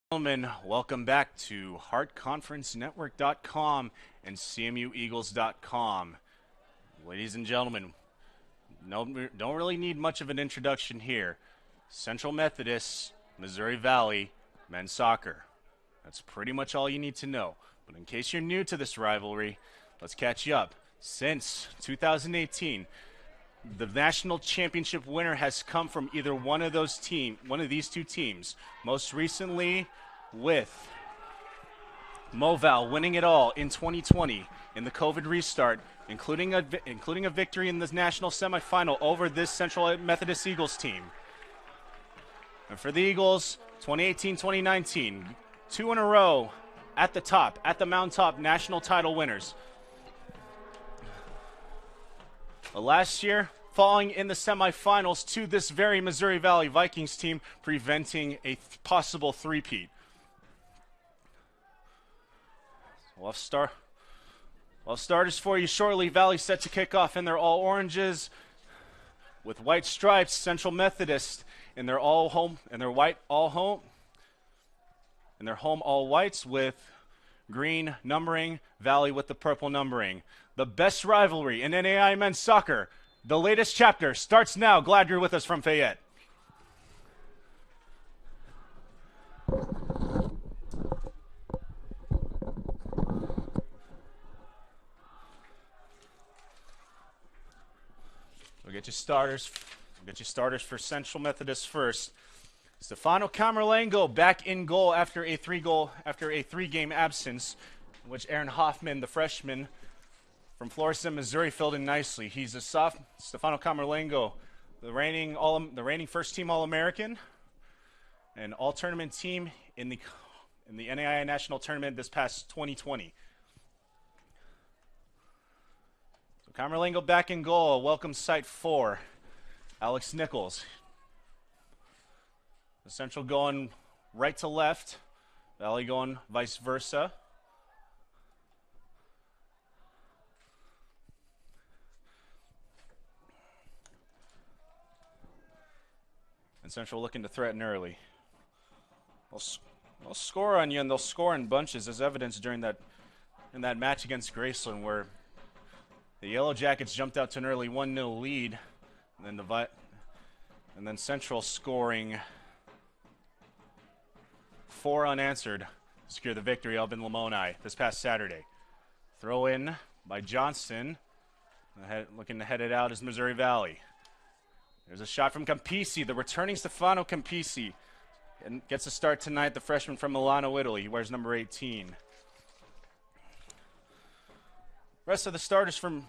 Gentlemen, welcome back to HeartConferenceNetwork.com and CMUEagles.com. Ladies and gentlemen, don't really need much of an introduction here. Central Methodist, Missouri Valley, men's soccer. That's pretty much all you need to know. But in case you're new to this rivalry, let's catch you up. Since 2018, the national championship winner has come from either one of these two teams. Most recently with Moval winning it all in 2020 in the COVID restart, including a victory in the national semifinal over this Central Methodist Eagles team. And for the Eagles, 2018-2019, 2 in a row at the mountaintop national title winners. But last year, falling in the semifinals to this very Missouri Valley Vikings team, preventing a possible three-peat. We'll have starters for you shortly. Valley set to kick off in their all oranges with white stripes. Central Methodist in their home all whites with green numbering. Valley with the purple numbering. The best rivalry in NAI men's soccer. The latest chapter starts now. Glad you're with us from Fayette. We'll get you starters for Central Methodist first. Stefano Camerlengo back in goal after a three-game absence, in which Aaron Hoffman, the freshman from Florissant, Missouri, filled in nicely. He's a Stefano Camerlengo, the reigning first-team All-American, and all-tournament team in the NAIA National Tournament this past 2020. So Camerlengo back in goal, a welcome sight for Alex Nichols. The Central going right to left, Valley going vice versa. And Central looking to threaten early. They'll score on you, and they'll score in bunches, as evidenced in that match against Graceland, where the Yellow Jackets jumped out to an early 1-0 lead, and then Central scoring 4 unanswered to secure the victory up in Lamoni this past Saturday. Throw in by Johnson, looking to head it out is Missouri Valley. There's a shot from Campisi, the returning Stefano Campisi, and gets a start tonight, the freshman from Milano, Italy. He wears number 18. Rest of the starters for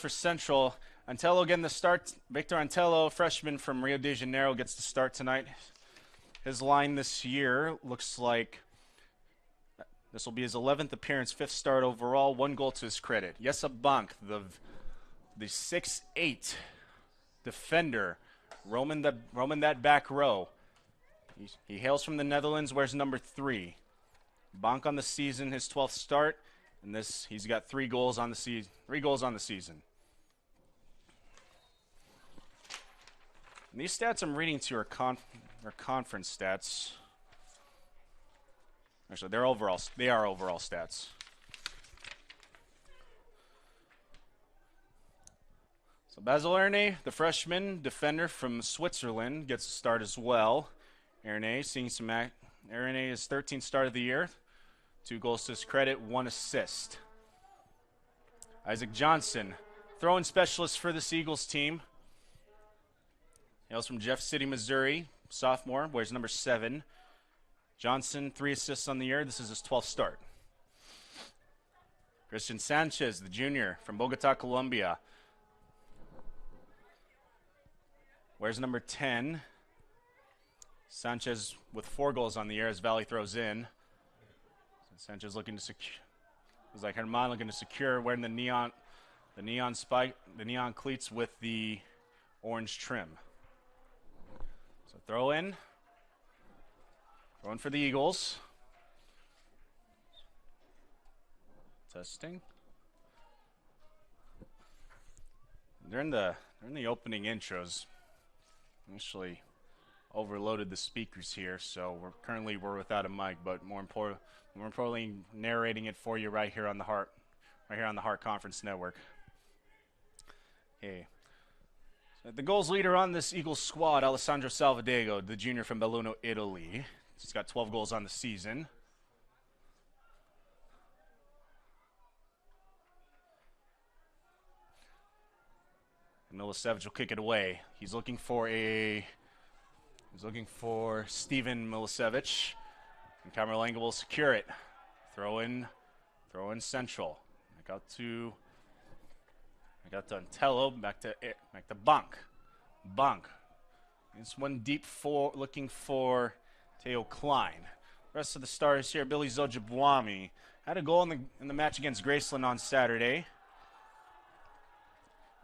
Central. Antello getting the start. Victor Antello, freshman from Rio de Janeiro, gets the start tonight. His line this year looks like this will be his 11th appearance, 5th start overall, 1 goal to his credit. Yesa Bank, the 6'8" defender, roaming that back row. He hails from the Netherlands, wears number 3. Bank on the season, his 12th start, and he's got 3 goals on the season. 3 goals on the season. And these stats I'm reading to are conference stats. Actually, they are overall stats. So Basil Erne, the freshman defender from Switzerland, gets a start as well. Erne seeing some Erne is 13th start of the year. 2 goals to his credit, 1 assist. Isaac Johnson, throw-in specialist for this Eagles team. Hails from Jeff City, Missouri. Sophomore, wears number 7. Johnson, 3 assists on the year. This is his 12th start. Christian Sanchez, the junior from Bogota, Colombia. Wears number 10. Sanchez with 4 goals on the year as Valley throws in. Sanchez looking to secure. It was like Herman looking to secure, wearing the neon cleats with the orange trim. So throw in for the Eagles. Testing. During the opening intros, actually, overloaded the speakers here, so we're without a mic, but more importantly, narrating it for you right here on the Heart Conference Network. Okay. So the goals leader on this Eagles squad, Alessandro Salvadego, the junior from Belluno, Italy. He's got 12 goals on the season. Milicevic will kick it away. He's looking for Steven Milicevic. And Camerlenga will secure it. Throw in central. Back out to Antello. Back to Bunk. It's one deep four, looking for Teo Klein. Rest of the starters here: Billy Zojabwami had a goal in the match against Graceland on Saturday.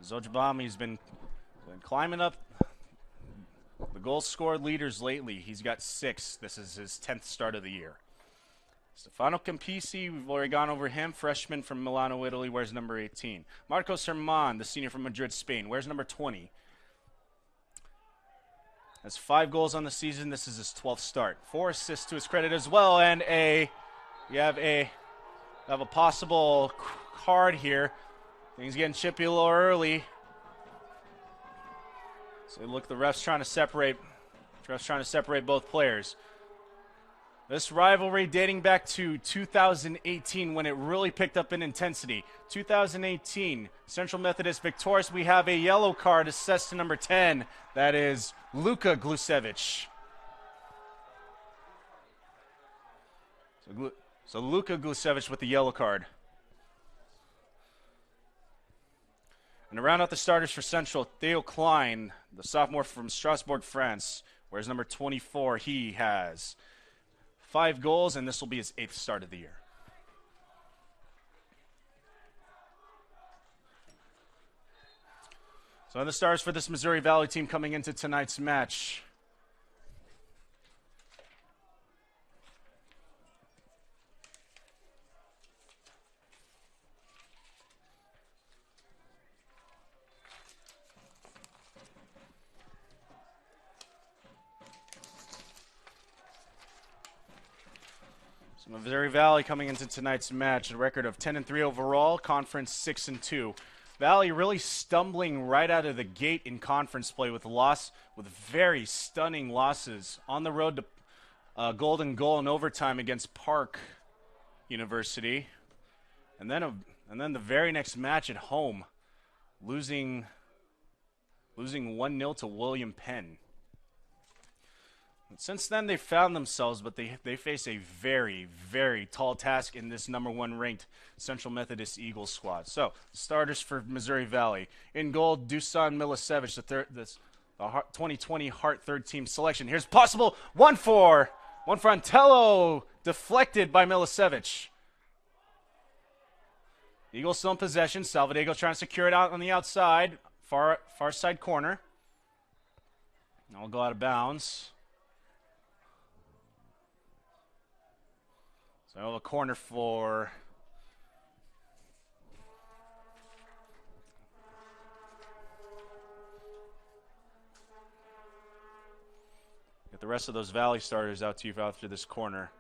Zojabami's been climbing up the goals scored leaders lately. He's got 6. This is his 10th start of the year. Stefano Campisi, we've already gone over him. Freshman from Milano, Italy, wears number 18. Marcos Herman, the senior from Madrid, Spain, wears number 20. Has 5 goals on the season. This is his 12th start. 4 assists to his credit as well. And we have a possible card here. Things getting chippy a little early. So look, the ref's trying to separate both players. This rivalry dating back to 2018 when it really picked up in intensity. 2018, Central Methodist victorious. We have a yellow card assessed to number 10. That is Luka Glucevic. So Luka Glucevic with the yellow card. And to round out the starters for Central, Theo Klein, the sophomore from Strasbourg, France, wears number 24. He has 5 goals, and this will be his 8th start of the year. So the stars for this Missouri Valley team coming into tonight's match. Missouri Valley coming into tonight's match, a record of 10-3 overall, conference 6-2. Valley really stumbling right out of the gate in conference play with very stunning losses on the road to golden goal in overtime against Park University, and then the very next match at home, losing 1-0 to William Penn. Since then, they've found themselves, but they face a very, very tall task in this number 1 ranked Central Methodist Eagles squad. So, starters for Missouri Valley. In goal, Dusan Milicevic, the 2020 Heart third team selection. Here's possible one for Antello, deflected by Milicevic. Eagles still in possession. Salvadego trying to secure it out on the outside, far side corner. I'll go out of bounds. So a corner for get the rest of those Valley starters out to you out through this corner.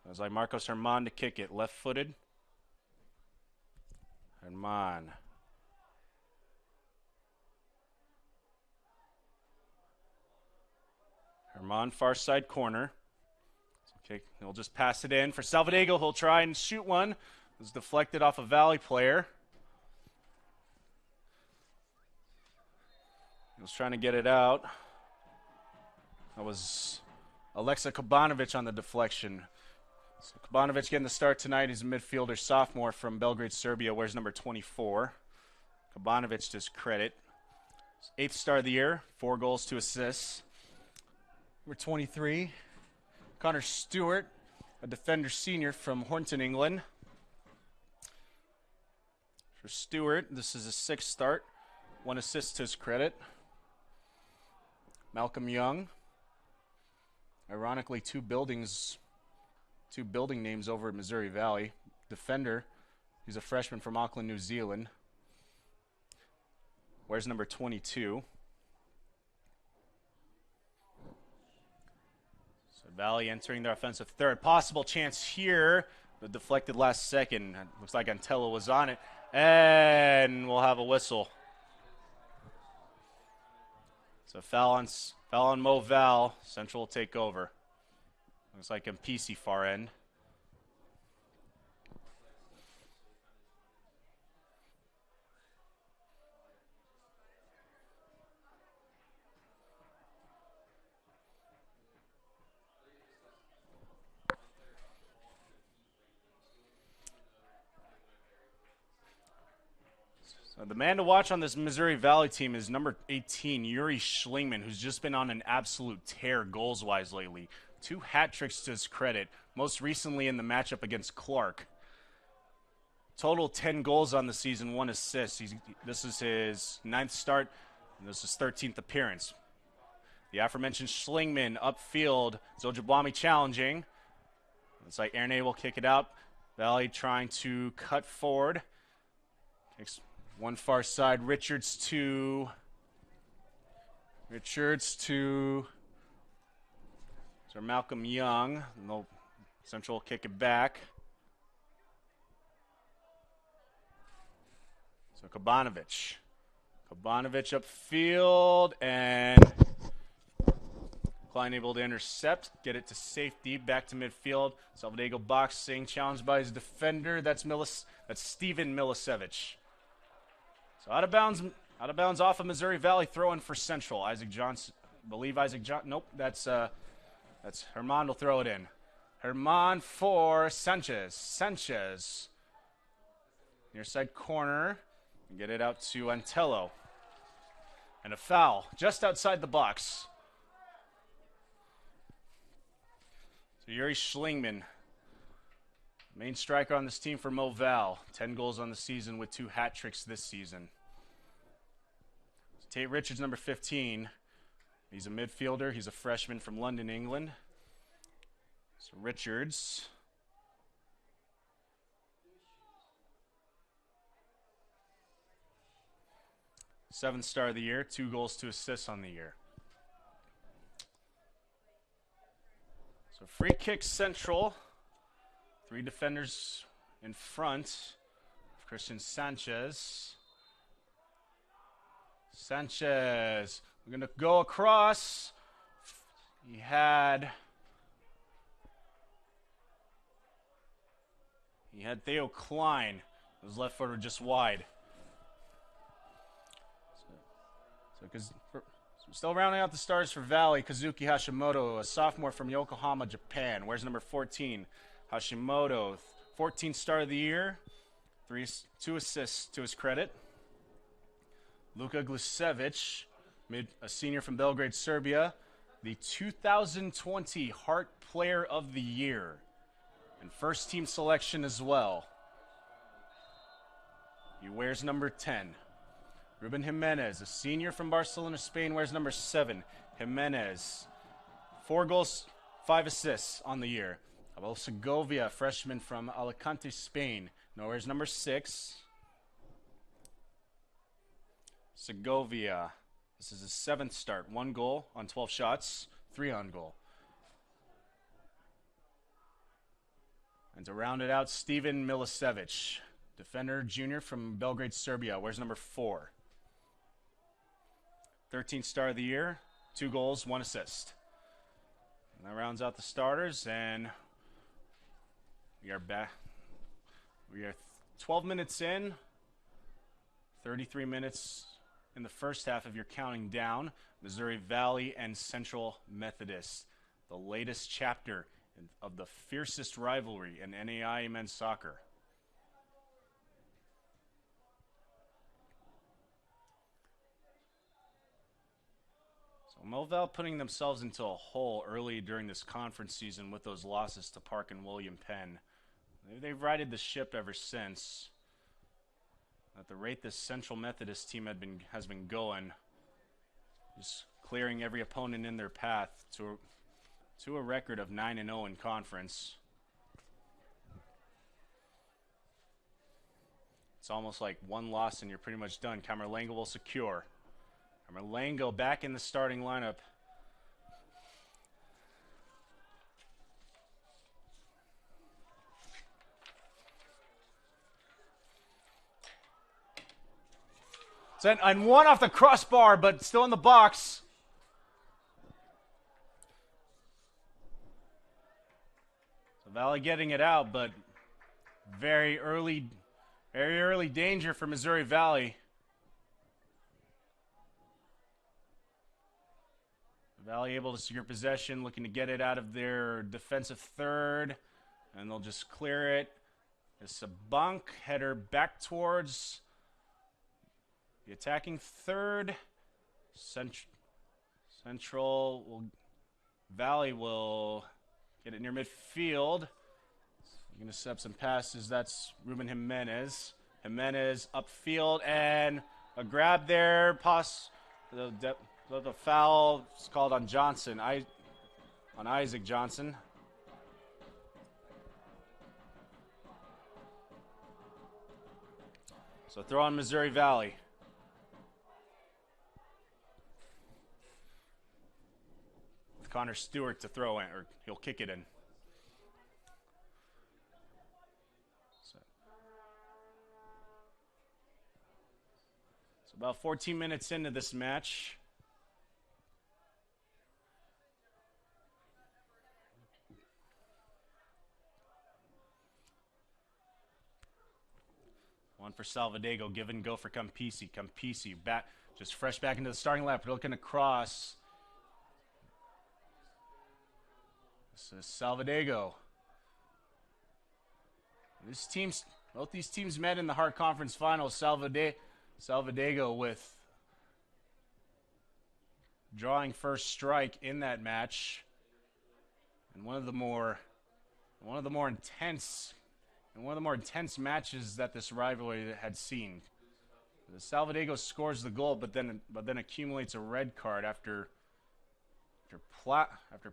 It was like Marcos Herman to kick it, left-footed. Herman. Herman, far side corner. Okay, he'll just pass it in for Salvadego. He'll try and shoot one. It was deflected off a Valley player. He was trying to get it out. That was Alexa Kabanovic on the deflection. So Kabanovic getting the start tonight. He's a midfielder, sophomore from Belgrade, Serbia, wears number 24. Kabanovic to his credit. 8th star of the year, 4 goals, 2 assists. Number 23. Connor Stewart, a defender senior from Hornton, England. For Stewart, this is a 6th start, 1 assist to his credit. Malcolm Young, ironically, two building names over at Missouri Valley. Defender, he's a freshman from Auckland, New Zealand. Wears number 22. Valley entering their offensive third. Possible chance here, but deflected last second. Looks like Antello was on it. And we'll have a whistle. So foul on Mo Val. Central will take over. Looks like MPC far end. The man to watch on this Missouri Valley team is number 18, Yuri Schlingman, who's just been on an absolute tear goals-wise lately. 2 hat tricks to his credit, most recently in the matchup against Clark. Total 10 goals on the season, 1 assist. This is his 9th start, and this is his 13th appearance. The aforementioned Schlingman upfield, Zojabwami challenging. It's like Erne will kick it out. Valley trying to cut forward. One far side, Richards to Sir Malcolm Young. No, Central will kick it back. So Kabanovich upfield, and Klein able to intercept, get it to safety, back to midfield. Salvadego boxing, challenged by his defender. That's Steven Milosevic. So out of bounds off of Missouri Valley, throw-in for Central. Isaac Johnson, nope, that's Herman will throw it in. Herman for Sanchez. Near side corner, and get it out to Antello. And a foul just outside the box. So Yuri Schlingman, main striker on this team for Mo Val. 10 goals on the season with 2 hat tricks this season. Tate Richards, number 15. He's a midfielder. He's a freshman from London, England. So Richards. Seventh star of the year. 2 goals, 2 assists on the year. So free kick Central. 3 defenders in front of Christian Sanchez. We're going to go across. He had Theo Klein. His left footer just wide. So still rounding out the stars for Valley, Kazuki Hashimoto, a sophomore from Yokohama, Japan. Wears number 14. Hashimoto, 14th star of the year, 2 assists to his credit. Luka Glusevic, a senior from Belgrade, Serbia, the 2020 Hart Player of the Year, and first team selection as well. He wears number 10. Ruben Jimenez, a senior from Barcelona, Spain, wears number 7. Jimenez, 4 goals, 5 assists on the year. Abel Segovia, freshman from Alicante, Spain, wears number 6. Segovia, this is his 7th start. 1 goal on 12 shots, 3 on goal. And to round it out, Steven Milosevic, defender junior from Belgrade, Serbia, wears number 4. 13th star of the year, 2 goals, 1 assist. And that rounds out the starters, and we are back. We are 12 minutes in, 33 minutes in the first half if you're counting down. Missouri Valley and Central Methodist, the latest chapter of the fiercest rivalry in NAI men's soccer. So Mo Val putting themselves into a hole early during this conference season with those losses to Park and William Penn. They've righted the ship ever since. At the rate this Central Methodist team has been going, just clearing every opponent in their path to a record of 9-0 in conference. It's almost like 1 loss and you're pretty much done. Camerlengo will secure. Camerlengo back in the starting lineup. And one off the crossbar, but still in the box. So Valley getting it out, but very early danger for Missouri Valley. Valley able to secure possession, looking to get it out of their defensive third, and they'll just clear it. It's a bunk header back towards the attacking third. Valley will get it near midfield. You're going to set up some passes. That's Ruben Jimenez. Jimenez upfield, and a grab there. The foul is called on Johnson, on Isaac Johnson. So throw on Missouri Valley. With Connor Stewart to throw in, or he'll kick it in. So about 14 minutes into this match. One for Salvadego, give and go for Campisi. Campisi back, just fresh back into the starting left, looking to cross. This is Salvadego. Both these teams met in the Hart Conference Finals. Salvadego with drawing first strike in that match, and one of the more intense matches that this rivalry had seen. The Salvadego scores the goal, but then accumulates a red card after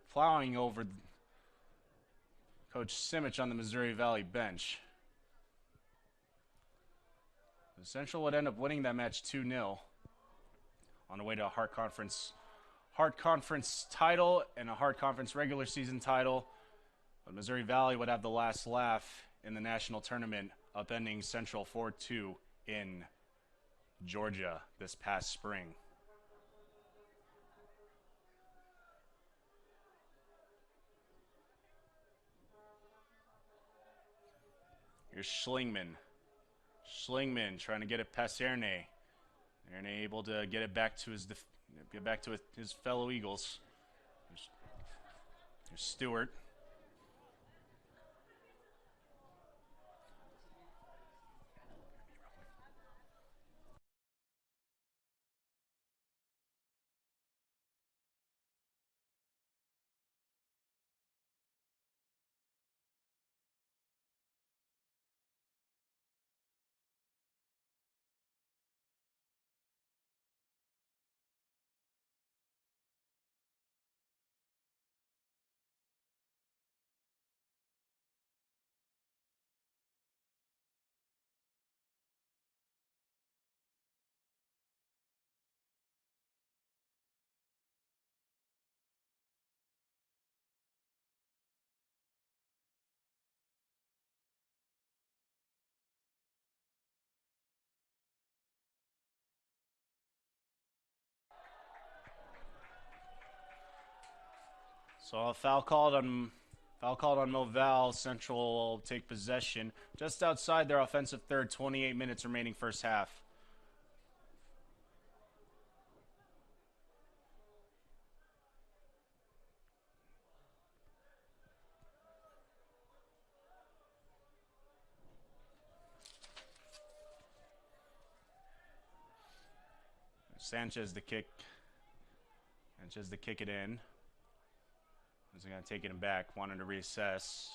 plowing over Coach Simic on the Missouri Valley bench. Central would end up winning that match 2-0 on the way to a Hart Conference title and a Hart Conference regular season title. But Missouri Valley would have the last laugh in the national tournament, upending Central 4-2 in Georgia this past spring. Here's Schlingman. Schlingman trying to get it past Erne. Erne able to get it back to his fellow Eagles. Here's Stewart. So a foul called on Moval. Central will take possession just outside their offensive third. 28 minutes remaining first half. Sanchez to kick it in. He's going to take it back, wanting to reassess.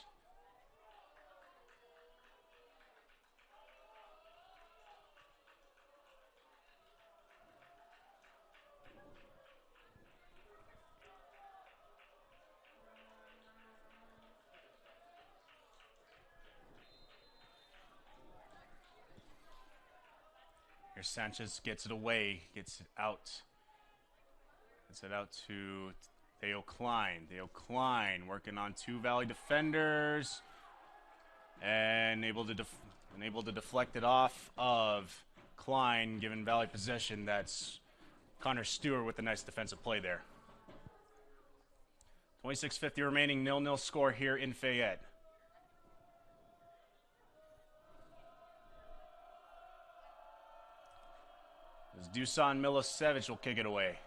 Here Sanchez gets it away, gets it out. Gets it out to Theo Klein. Theo Klein working on two Valley defenders and able to deflect it off of Klein giving Valley possession. That's Connor Stewart with a nice defensive play there. 26:50 remaining, 0-0 score here in Fayette. As Dusan Milosevic will kick it away.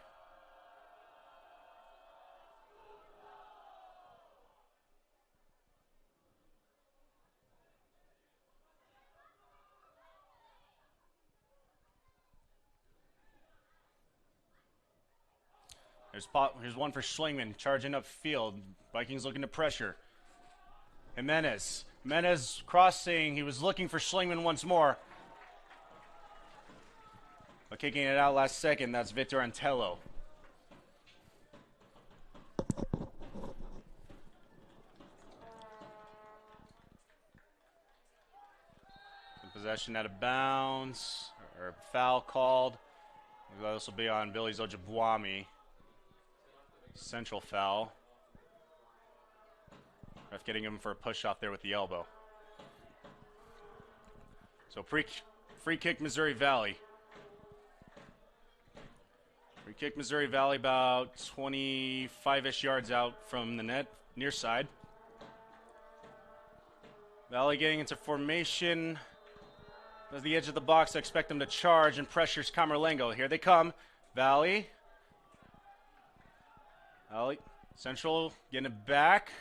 Here's one for Schlingman, charging up field. Vikings looking to pressure. Jimenez crossing. He was looking for Schlingman once more. But kicking it out last second, that's Victor Antello. Possession out of bounds, or foul called. This will be on Billy Ojibwami. Central foul. Ref getting him for a push off there with the elbow. So free kick Missouri Valley. Free kick Missouri Valley about 25-ish yards out from the net, near side. Valley getting into formation. At the edge of the box, I expect them to charge and pressures Camerlengo. Here they come. Valley. Central getting it back.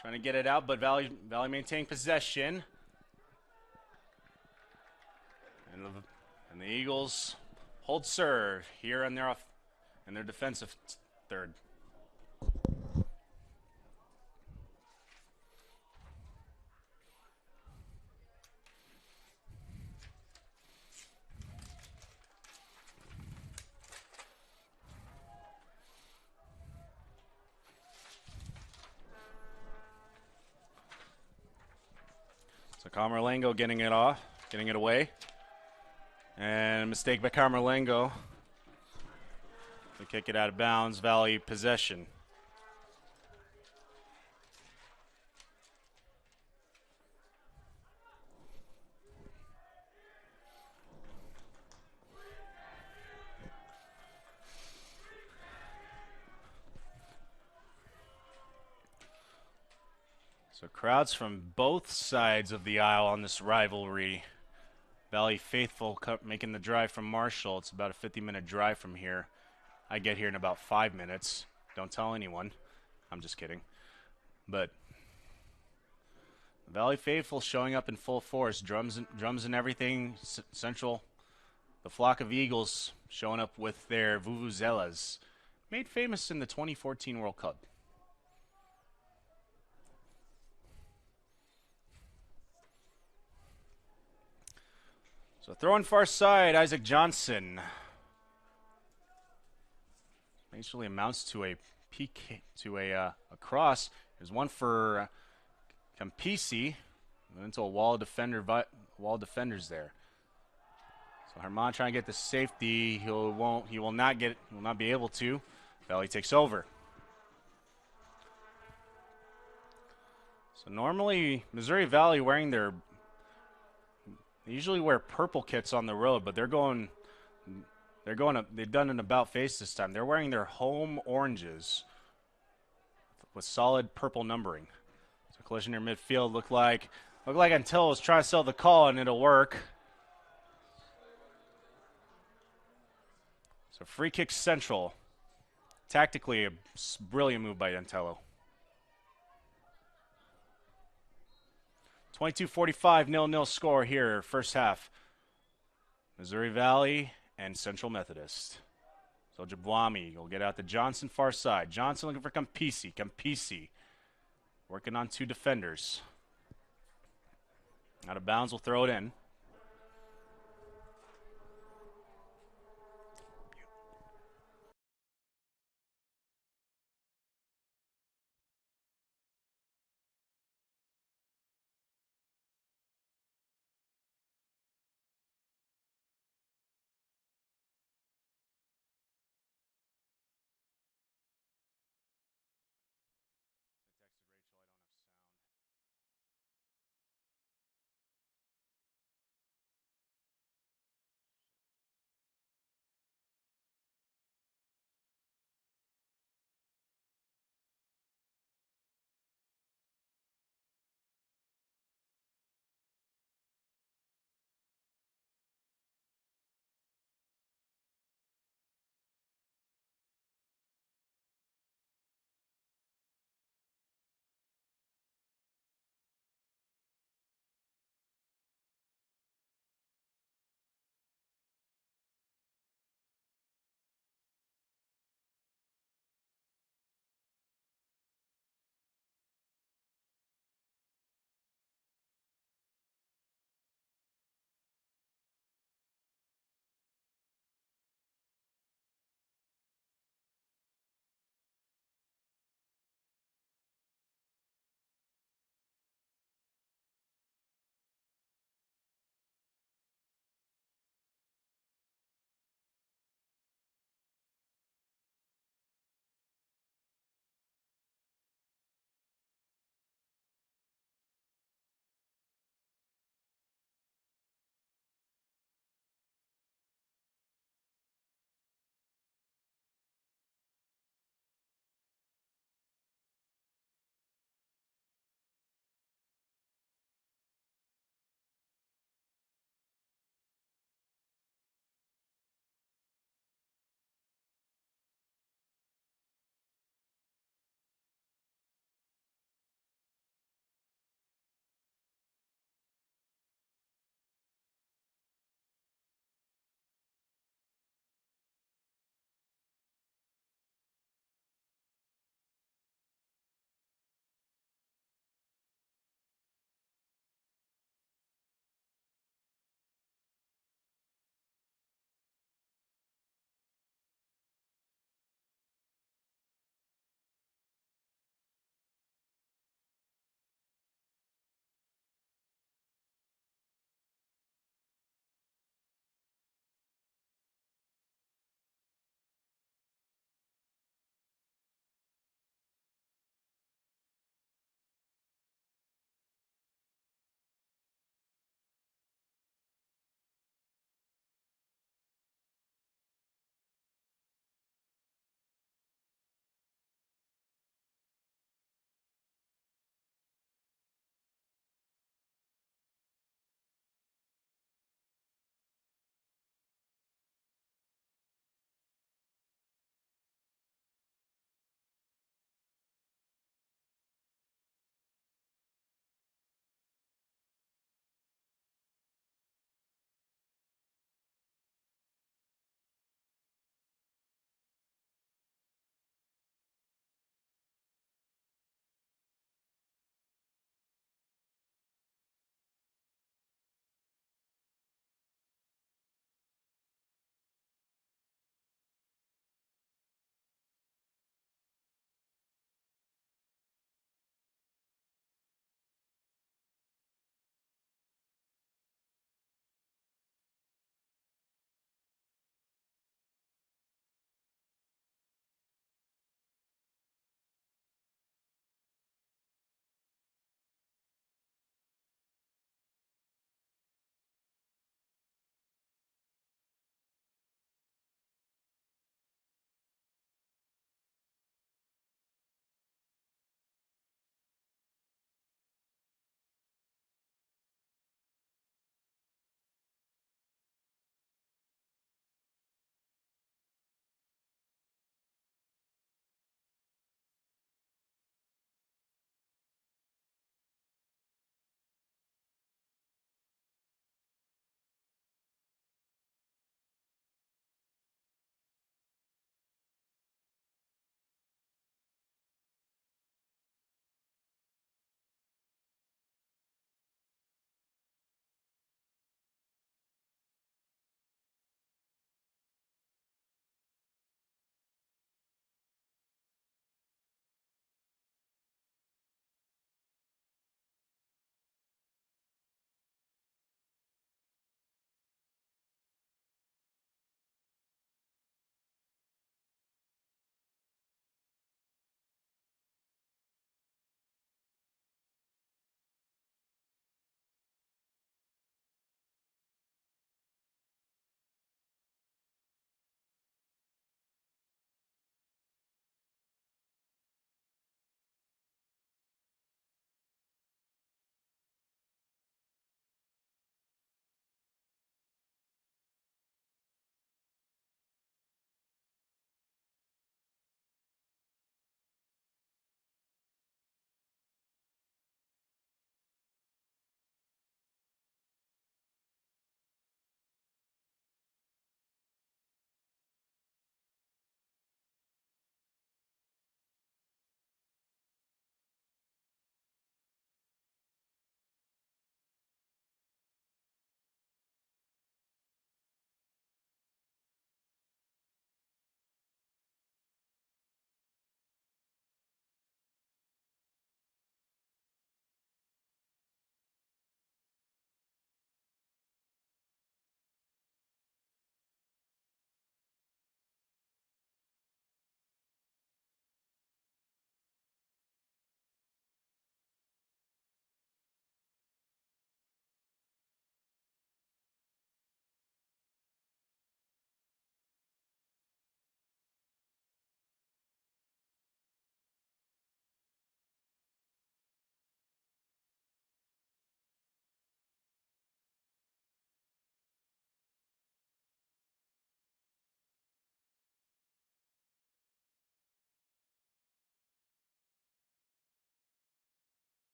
Trying to get it out, but Valley maintaining possession. And the Eagles hold serve here in their defensive third. So Camerlengo getting it away. And a mistake by Camerlengo. They kick it out of bounds. Valley possession. So crowds from both sides of the aisle on this rivalry. Valley faithful making the drive from Marshall. It's about a 50-minute drive from here. I get here in about 5 minutes. Don't tell anyone. I'm just kidding. But Valley faithful showing up in full force. Drums and everything. Central, the flock of Eagles showing up with their vuvuzelas. Made famous in the 2014 World Cup. So throwing far side, Isaac Johnson. Basically amounts to a peak to a cross. There's one for Campisi. Into a wall of defenders there. So Herman trying to get the safety. He will not be able to. Valley takes over. So normally Missouri Valley they usually wear purple kits on the road, but they've done an about face this time. They're wearing their home oranges with solid purple numbering. So collision near midfield looked like Antillo was trying to sell the call, and it'll work. So free kick Central. Tactically, a brilliant move by Antillo. 22:45, 0-0 score here, first half. Missouri Valley and Central Methodist. So Ojibwami will get out to Johnson, far side. Johnson looking for Campisi working on two defenders. Out of bounds, will throw it in.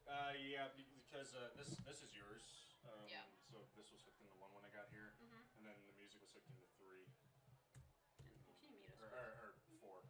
Yeah, because this is yours. Yeah. So this was hooked into one when I got here, Mm-hmm. and then the music was hooked into three And if you meet us, or four.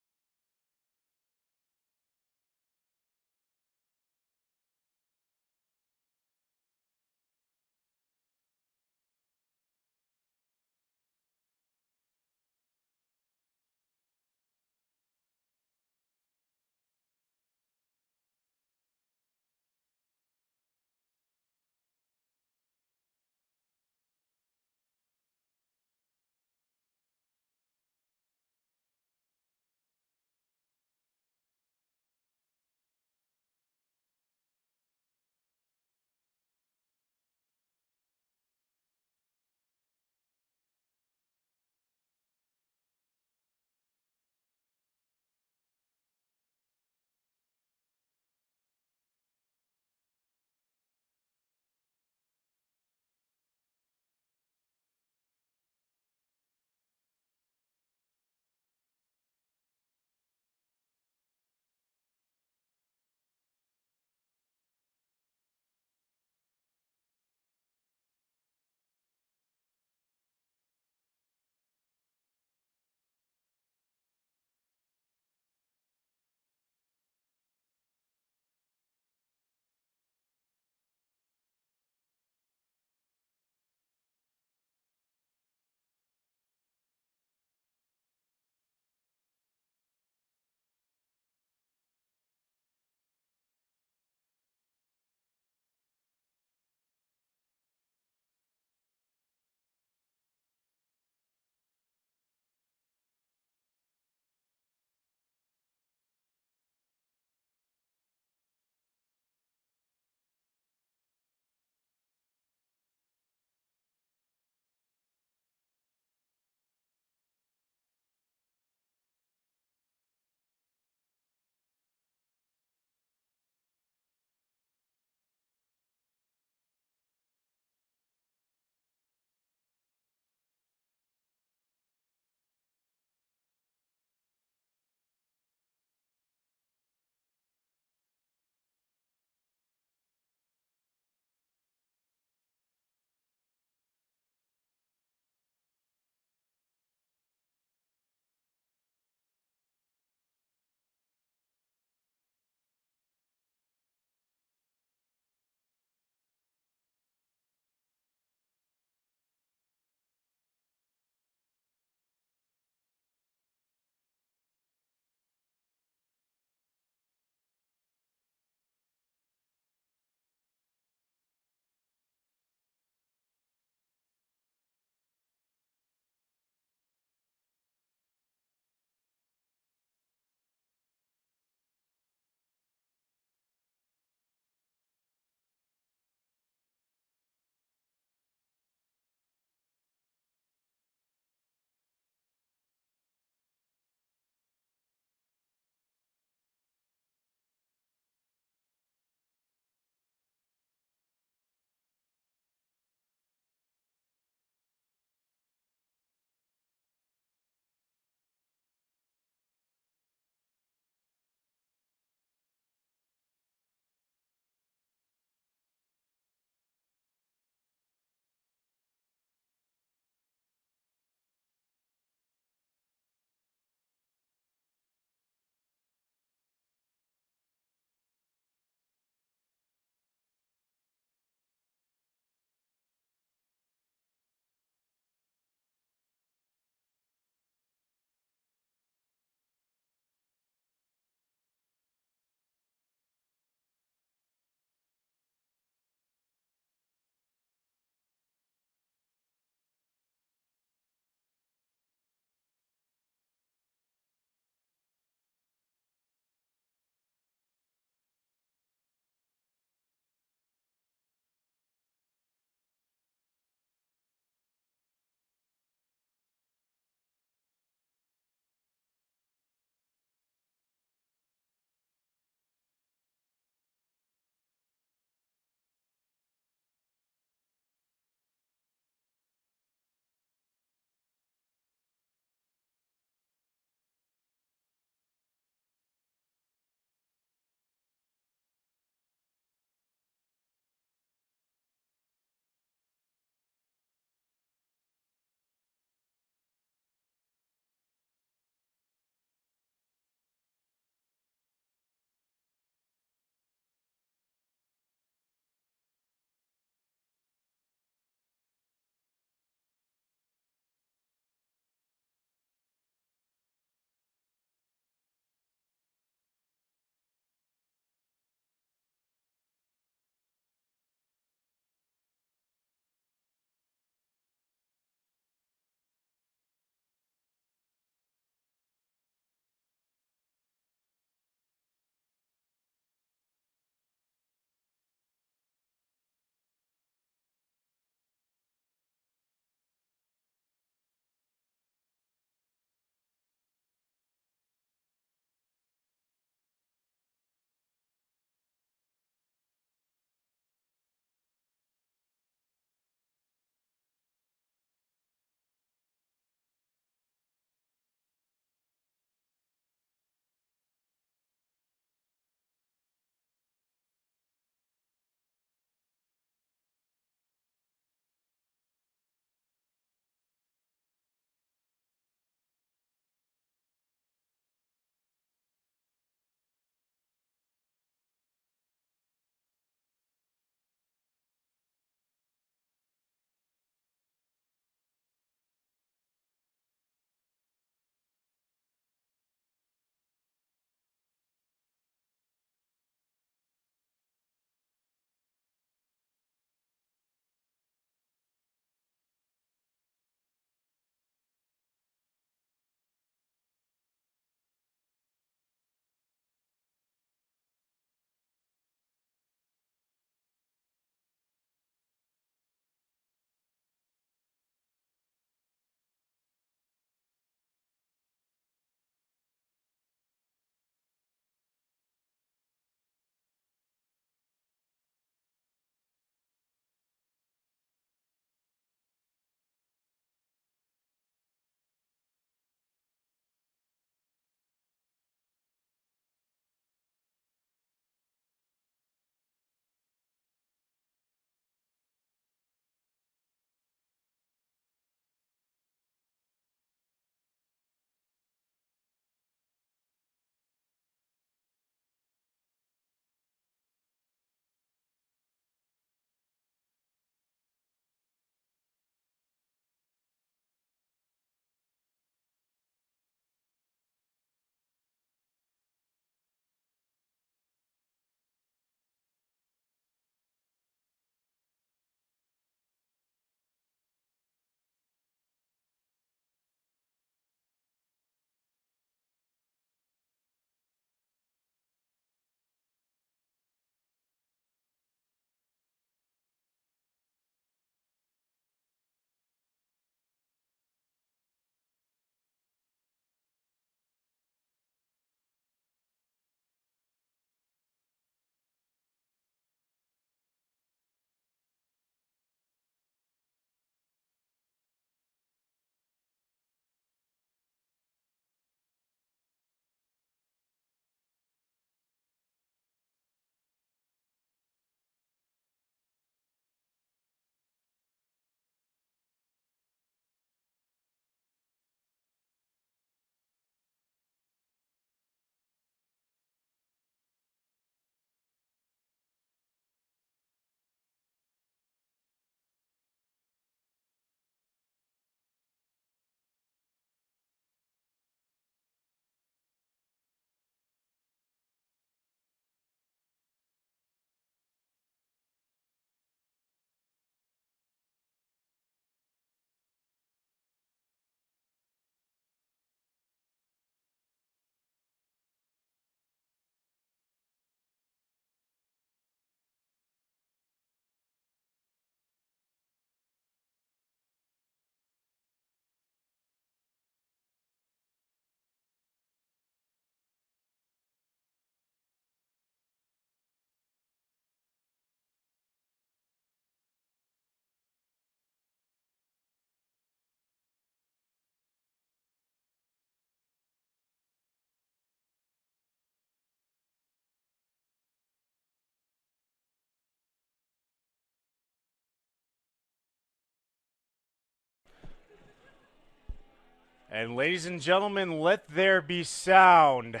And ladies and gentlemen, let there be sound.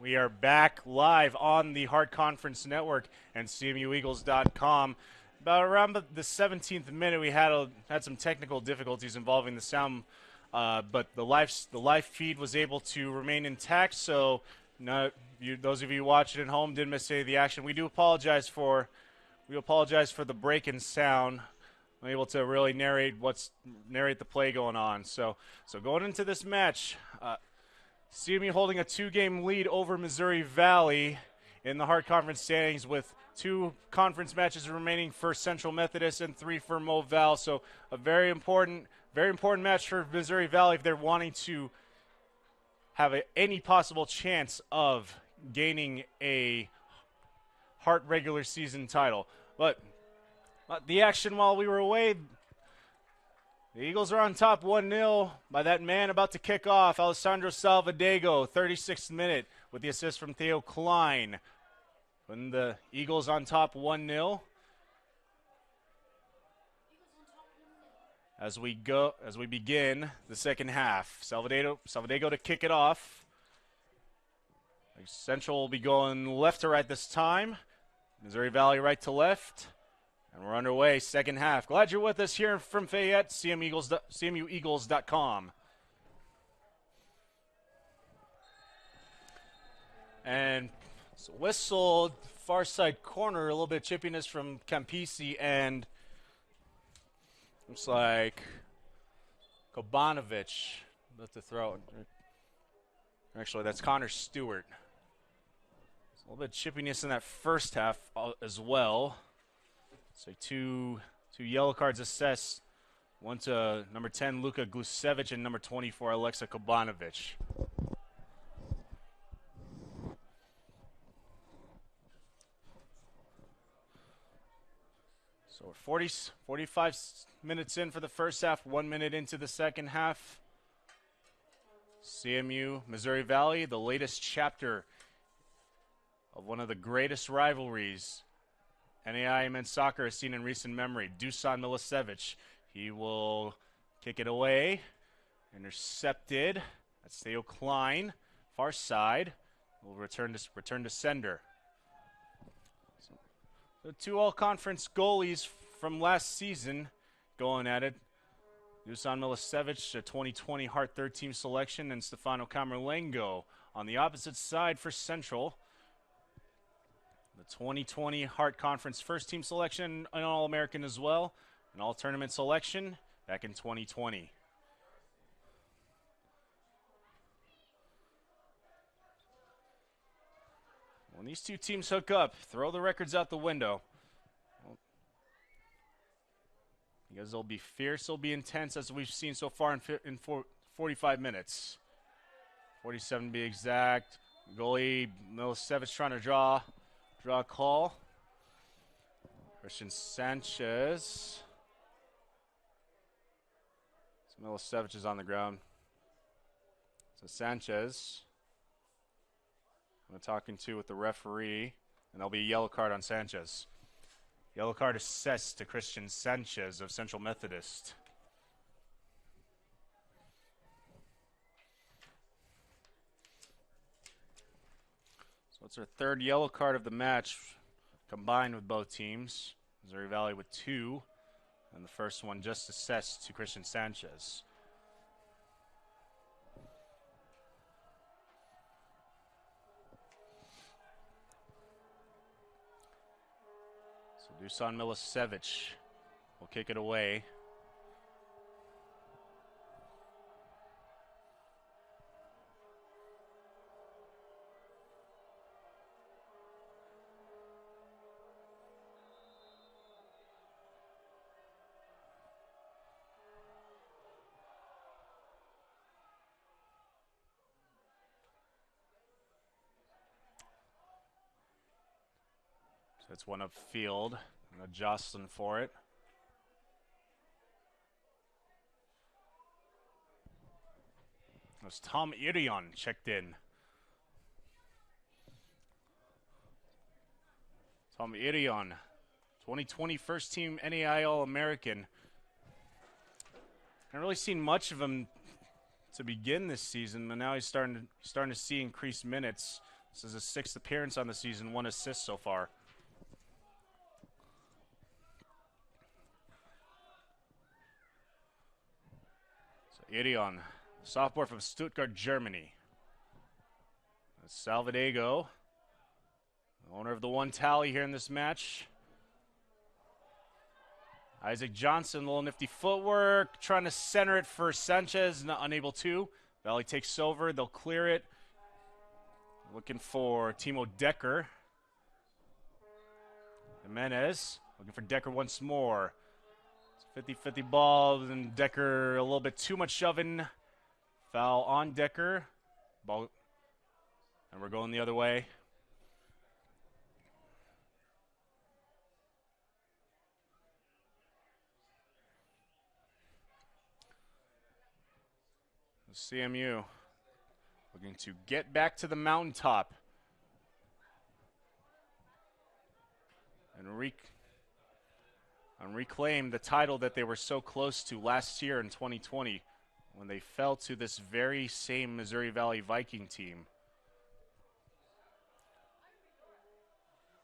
We are back live on the Heart Conference Network and CMUEagles.com. About around the 17th minute, we had some technical difficulties involving the sound, but the live feed was able to remain intact. So, those of you watching at home didn't miss any of the action. We apologize for the break in sound. I'm able to really narrate the play going on. So going into this match, CMU holding a 2-game lead over Missouri Valley in the Heart Conference standings, with 2 conference matches remaining for Central Methodist and 3 for Mo Val. So a very important match for Missouri Valley if they're wanting to have any possible chance of gaining a Heart regular season title. But the action while we were away, the Eagles are on top 1-0 by that man about to kick off, Alessandro Salvadego, 36th minute, with the assist from Theo Klein. When the Eagles on top 1-0. As we begin the second half, Salvadego to kick it off. Central will be going left to right this time. Missouri Valley right to left. And we're underway, second half. Glad you're with us here from Fayette, CMUEagles.com. And so whistle, far side corner, a little bit of chippiness from Campisi, and looks like Kobanovich about to throw it. Actually, that's Connor Stewart. A little bit of chippiness in that first half as well. So two yellow cards assessed. One to number 10, Luka Glusevich, and number 24, Alexa Kobanovich. So we're 45 minutes in for the first half, 1 minute into the second half. CMU, Missouri Valley, the latest chapter of one of the greatest rivalries NAI men's soccer has seen in recent memory. Dusan Milicevic. He will kick it away. Intercepted. That's Theo Klein. Far side. Will return to sender. So the 2 all-conference goalies from last season going at it. Dusan Milicevic, a 2020 Heart third team selection, and Stefano Camerlengo on the opposite side for Central. The 2020 Heart Conference first team selection, an All-American as well, an all-tournament selection back in 2020. When these 2 teams hook up, throw the records out the window. Because they'll be fierce, they'll be intense, as we've seen so far in 45 minutes. 47 to be exact. Goalie Milicevic trying to draw a call. Christian Sanchez. So Milicevic is on the ground. So Sanchez, I'm talking to with the referee, and there'll be a yellow card on Sanchez. Yellow card assessed to Christian Sanchez of Central Methodist. So it's our 3rd yellow card of the match, combined with both teams. Missouri Valley with 2, and the first one just assessed to Christian Sanchez. So Dusan Milicevic will kick it away. It's one upfield, and Jocelyn for it. As Tom Irion checked in. Tom Irion, 2020 first team NAI All-American. Haven't really seen much of him to begin this season, but now he's starting to see increased minutes. This is his 6th appearance on the season, 1 assist so far. So Irion, sophomore from Stuttgart, Germany. Salvadego, owner of the 1 tally here in this match. Isaac Johnson, little nifty footwork, trying to center it for Sanchez, not unable to. Valley takes over, they'll clear it. Looking for Timo Decker. Jimenez, looking for Decker once more. 50-50 ball, and Decker a little bit too much shoving. Foul on Decker. Ball, and we're going the other way. CMU looking to get back to the mountaintop and reclaim the title that they were so close to last year in 2020 when they fell to this very same Missouri Valley Viking team.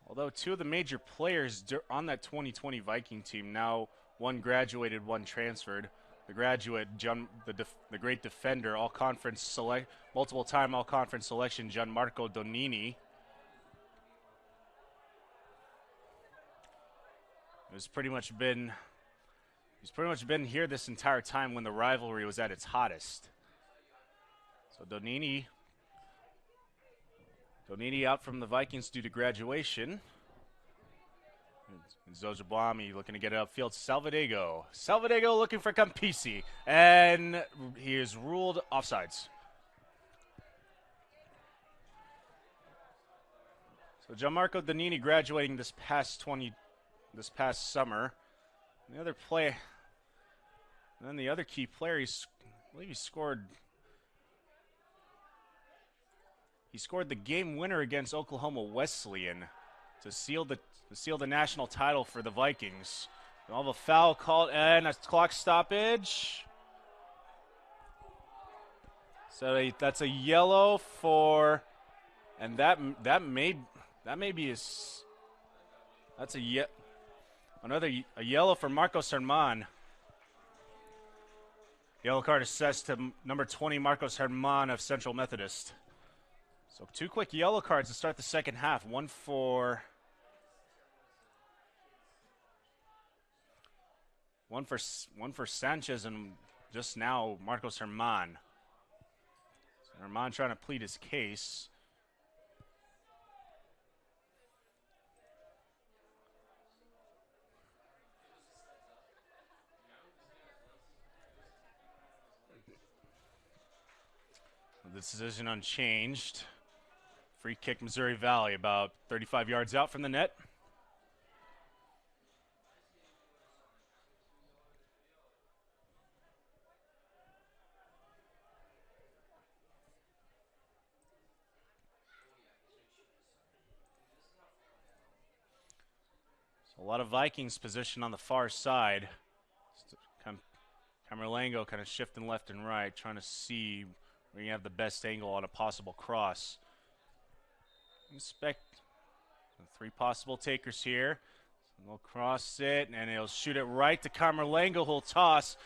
Although 2 of the major players on that 2020 Viking team, now one graduated, one transferred. The graduate, the great defender, multiple-time all-conference selection, Gianmarco Donini. He's pretty much been here this entire time when the rivalry was at its hottest. So Donini out from the Vikings due to graduation. Zojabwami looking to get it upfield. Salvadego looking for Campisi, and he is ruled offsides. So Gianmarco Donini graduating this past summer. And the other key player, I believe he scored the game winner against Oklahoma Wesleyan to seal the national title for the Vikings. We'll have a foul called and a clock stoppage. So that's a yellow for, and that may be a yellow for Marcos Herman. Yellow card assessed to number 20 Marcos Herman of Central Methodist. So 2 quick yellow cards to start the second half. One for Sanchez and just now Marcos Herman. So Herman trying to plead his case. The decision unchanged. Free kick Missouri Valley about 35 yards out from the net. So a lot of Vikings position on the far side. Camerlango kind of shifting left and right, trying to see where you have the best angle on a possible cross. Inspect the 3 possible takers here. They'll cross it, and he'll shoot it right to Camerlango, who'll toss.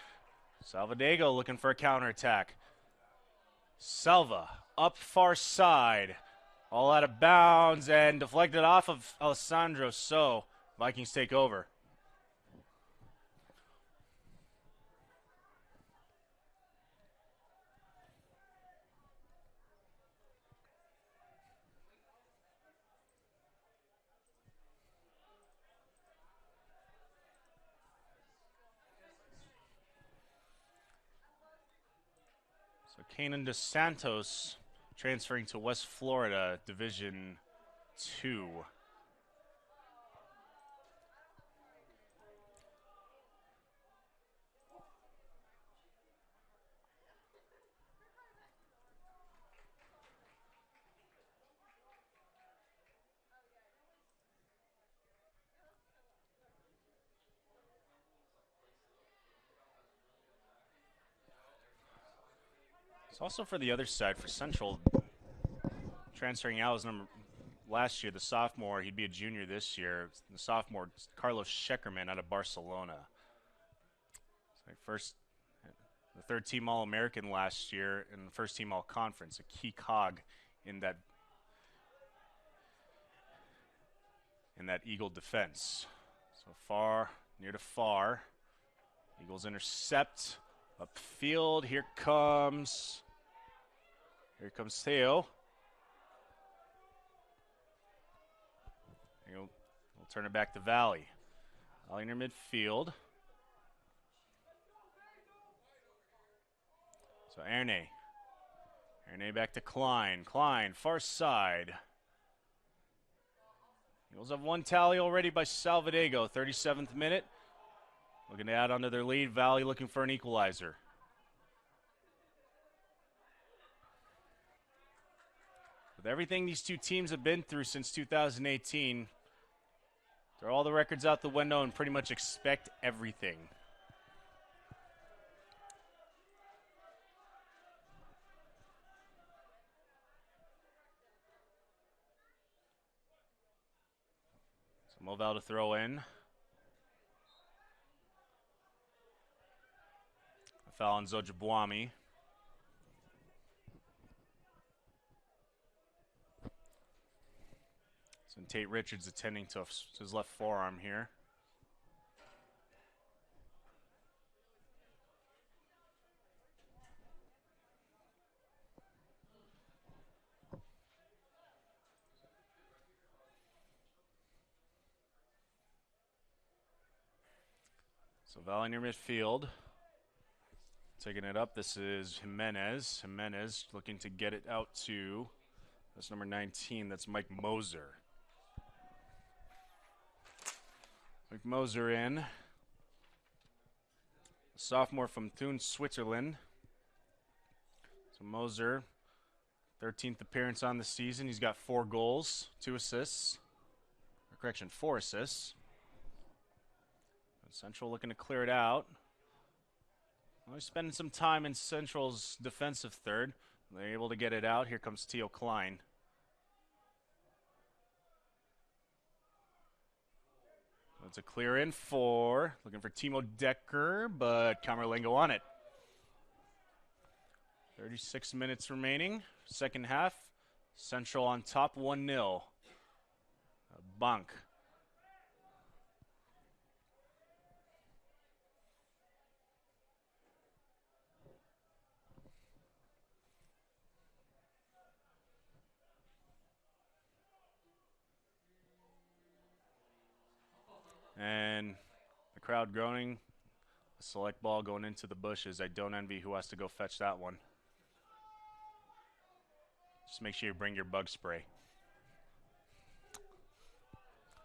Salvadego looking for a counterattack. Salva up far side. All out of bounds and deflected off of Alessandro, so Vikings take over. So Kanan DeSantos transferring to West Florida Division II. It's also for the other side, for Central, transferring out as number last year, the sophomore. He'd be a junior this year. The sophomore, Carlos Scheckerman out of Barcelona. It's like the third team All-American last year and the first team All-Conference, a key cog in that Eagle defense. So far, near to far. Eagles intercept upfield. Here comes Theo. We'll turn it back to Valley. Valley near midfield. So Erne back to Klein. Klein, far side. Eagles have one tally already by Salvadego, 37th minute. Looking to add onto their lead. Valley looking for an equalizer. With everything these two teams have been through since 2018, throw all the records out the window and pretty much expect everything. So Moval to throw in. A foul on Zojabwami. So Tate Richards attending to his left forearm here. So Valley near midfield. Taking it up, this is Jimenez. Jimenez looking to get it out to, that's number 19, that's Mike Moser. Mike Moser in. A sophomore from Thun, Switzerland. So Moser, 13th appearance on the season. He's got 4 goals, 2 assists. Or correction, 4 assists. Central looking to clear it out. Well, he's spending some time in Central's defensive third. They're able to get it out. Here comes Theo Klein. It's a clear in for, looking for Timo Decker, but Camerlengo on it. 36 minutes remaining, second half. Central on top, 1-0. Bank. And the crowd groaning. A select ball going into the bushes. I don't envy who has to go fetch that one. Just make sure you bring your bug spray.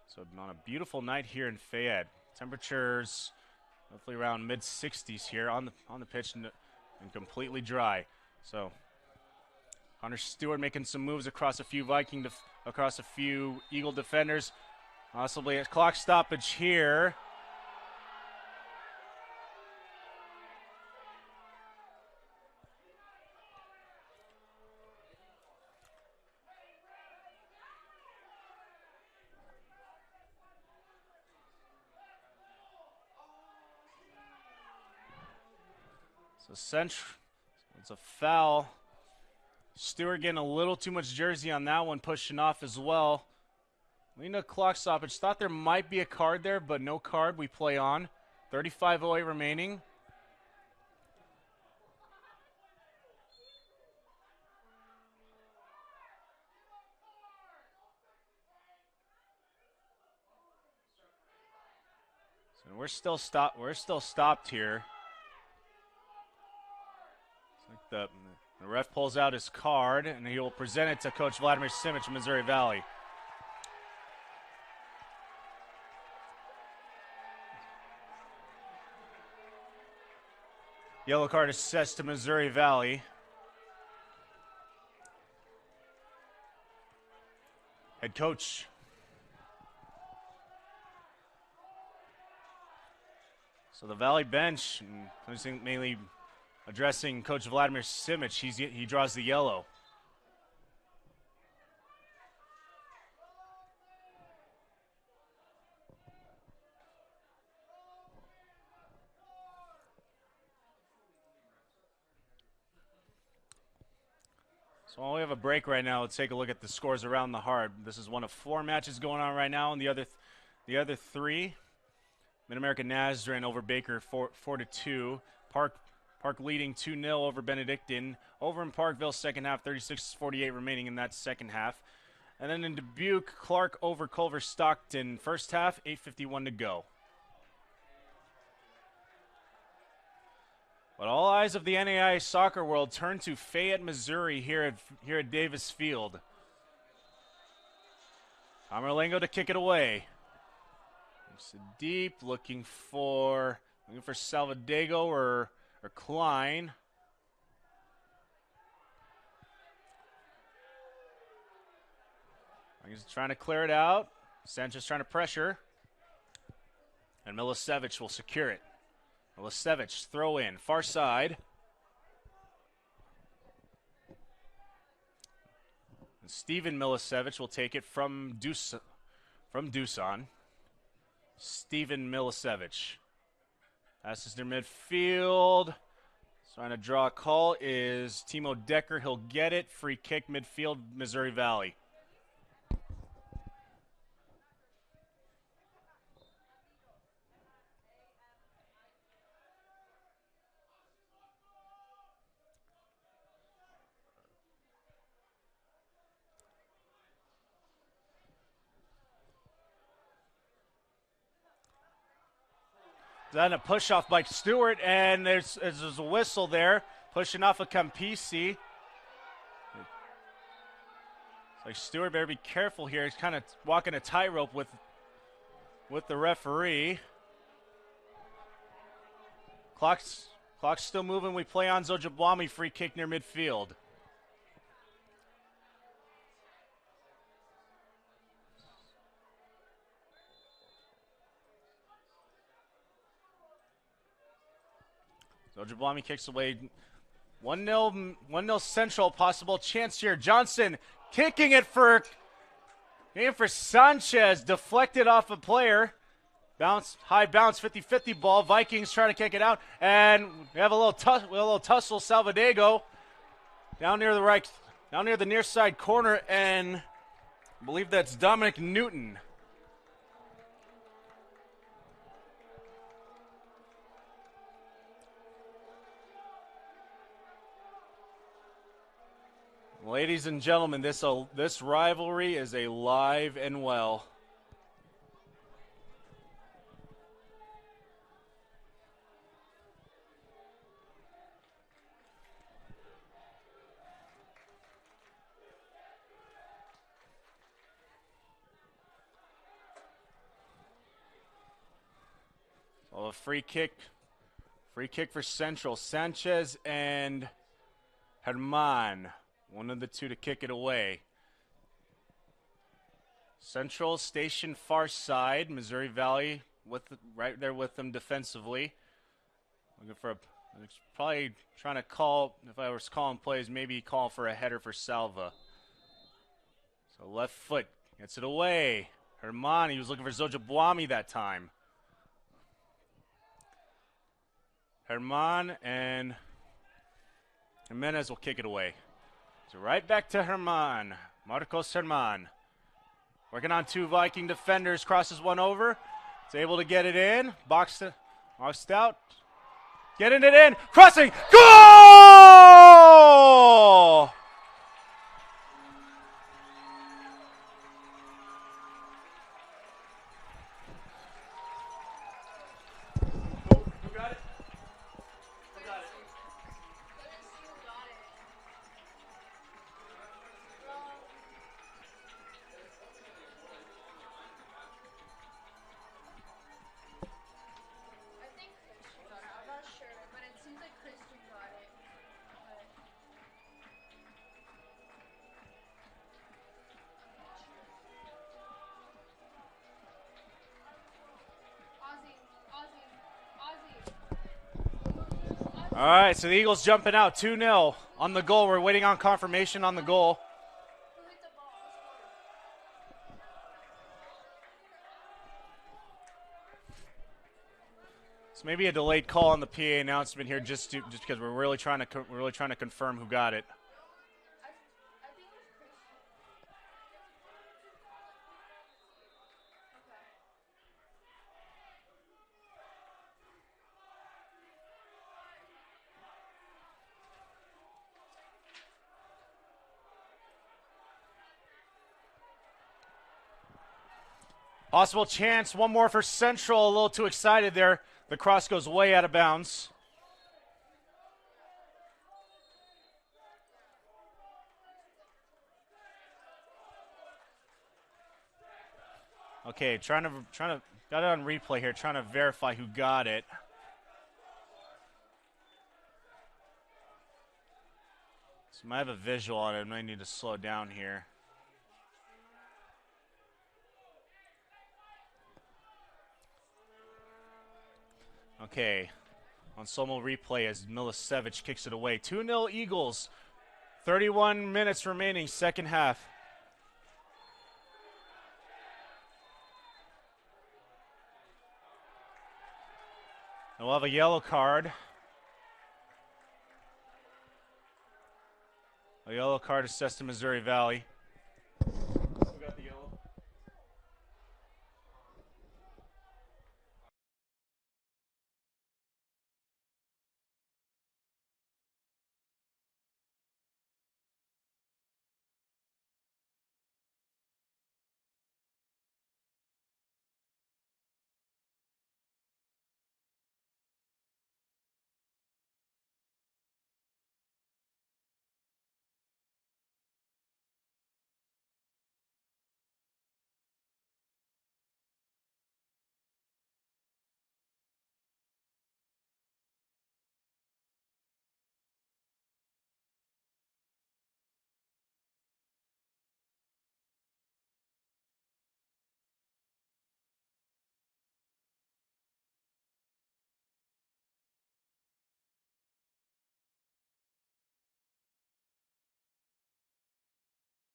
So on a beautiful night here in Fayette. Temperatures hopefully around mid-60s here on the pitch and completely dry. So Hunter Stewart making some moves across a few across a few Eagle defenders. Possibly a clock stoppage here. So it's a foul. Stewart getting a little too much jersey on that one, pushing off as well. Lena clock stoppage. Thought there might be a card there, but no card. We play on. 35:08 remaining. So we're still stopped here. It's like the ref pulls out his card, and he will present it to Coach Vladimir Simic, Missouri Valley. Yellow card assessed to Missouri Valley. Head coach. So the Valley bench, I think mainly addressing Coach Vladimir Simic. He draws the yellow. So while we have a break right now, let's take a look at the scores around the heart. This is one of 4 matches going on right now, and the other 3, Mid-America Nazarene over Baker 4-2. Park leading 2-0 over Benedictine. Over in Parkville, second half, 36-48 remaining in that second half. And then in Dubuque, Clark over Culver Stockton, first half, 8:51 to go. But all eyes of the NAIA soccer world turn to Fayette, Missouri here at Davis Field. Camerlengo to kick it away. Deep, looking for Salvadego or Klein. He's trying to clear it out. Sanchez trying to pressure. And Milosevic will secure it. Milosevic, throw in, far side. And Steven Milosevic will take it from Doosan. Steven Milosevic. Passes to midfield. Trying to draw a call is Timo Decker. He'll get it. Free kick midfield, Missouri Valley. Then a push off by Stewart, and there's a whistle there, pushing off of Campisi. It's like Stewart better be careful here. He's kind of walking a tightrope with the referee. Clock's still moving. We play on Zojabwami, free kick near midfield. Zojabwami kicks away. 1-0 Central, possible chance here. Johnson kicking it for Sanchez, deflected off a player. High bounce, 50-50 ball. Vikings trying to kick it out, and we have a little tussle. Salvadego down near the near side corner, and I believe that's Dominic Newton. Ladies and gentlemen, this rivalry is alive and well. Oh, a free kick for Central. Sanchez and Herman. One of the two to kick it away. Central station far side. Missouri Valley right there with them defensively. Looking for probably trying to call, if I was calling plays, maybe call for a header for Salva. So left foot gets it away. Herman, he was looking for Zojabwami that time. Herman and Jimenez will kick it away. So right back to Herman. Marcos Herman. Working on 2 Viking defenders. Crosses one over. It's able to get it in. Boxed out. Getting it in. Crossing. Goal! All right, so the Eagles jumping out 2-0 on the goal. We're waiting on confirmation on the goal. So maybe a delayed call on the PA announcement here, just because we're really trying to confirm who got it. Possible chance, one more for Central. A little too excited there. The cross goes way out of bounds. Okay, trying to got it on replay here, trying to verify who got it. So I have a visual on it. I might need to slow down here. Okay, on Somo replay as Milicevic kicks it away. 2-0 Eagles. 31 minutes remaining, second half. And we'll have a yellow card. A yellow card assessed to Missouri Valley. Who got the yellow?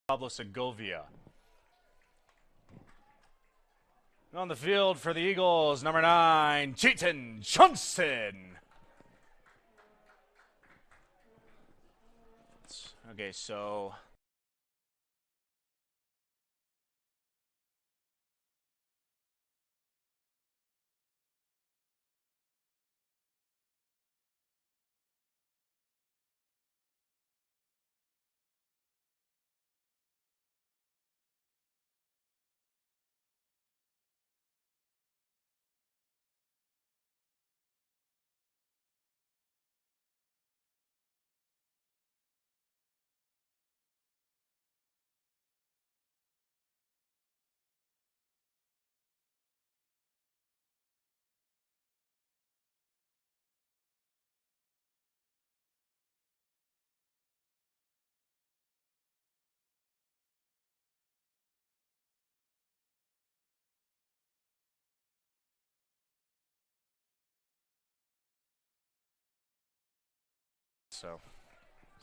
Pablo Segovia. On the field for the Eagles, number 9, Jayton Johnson. Okay, so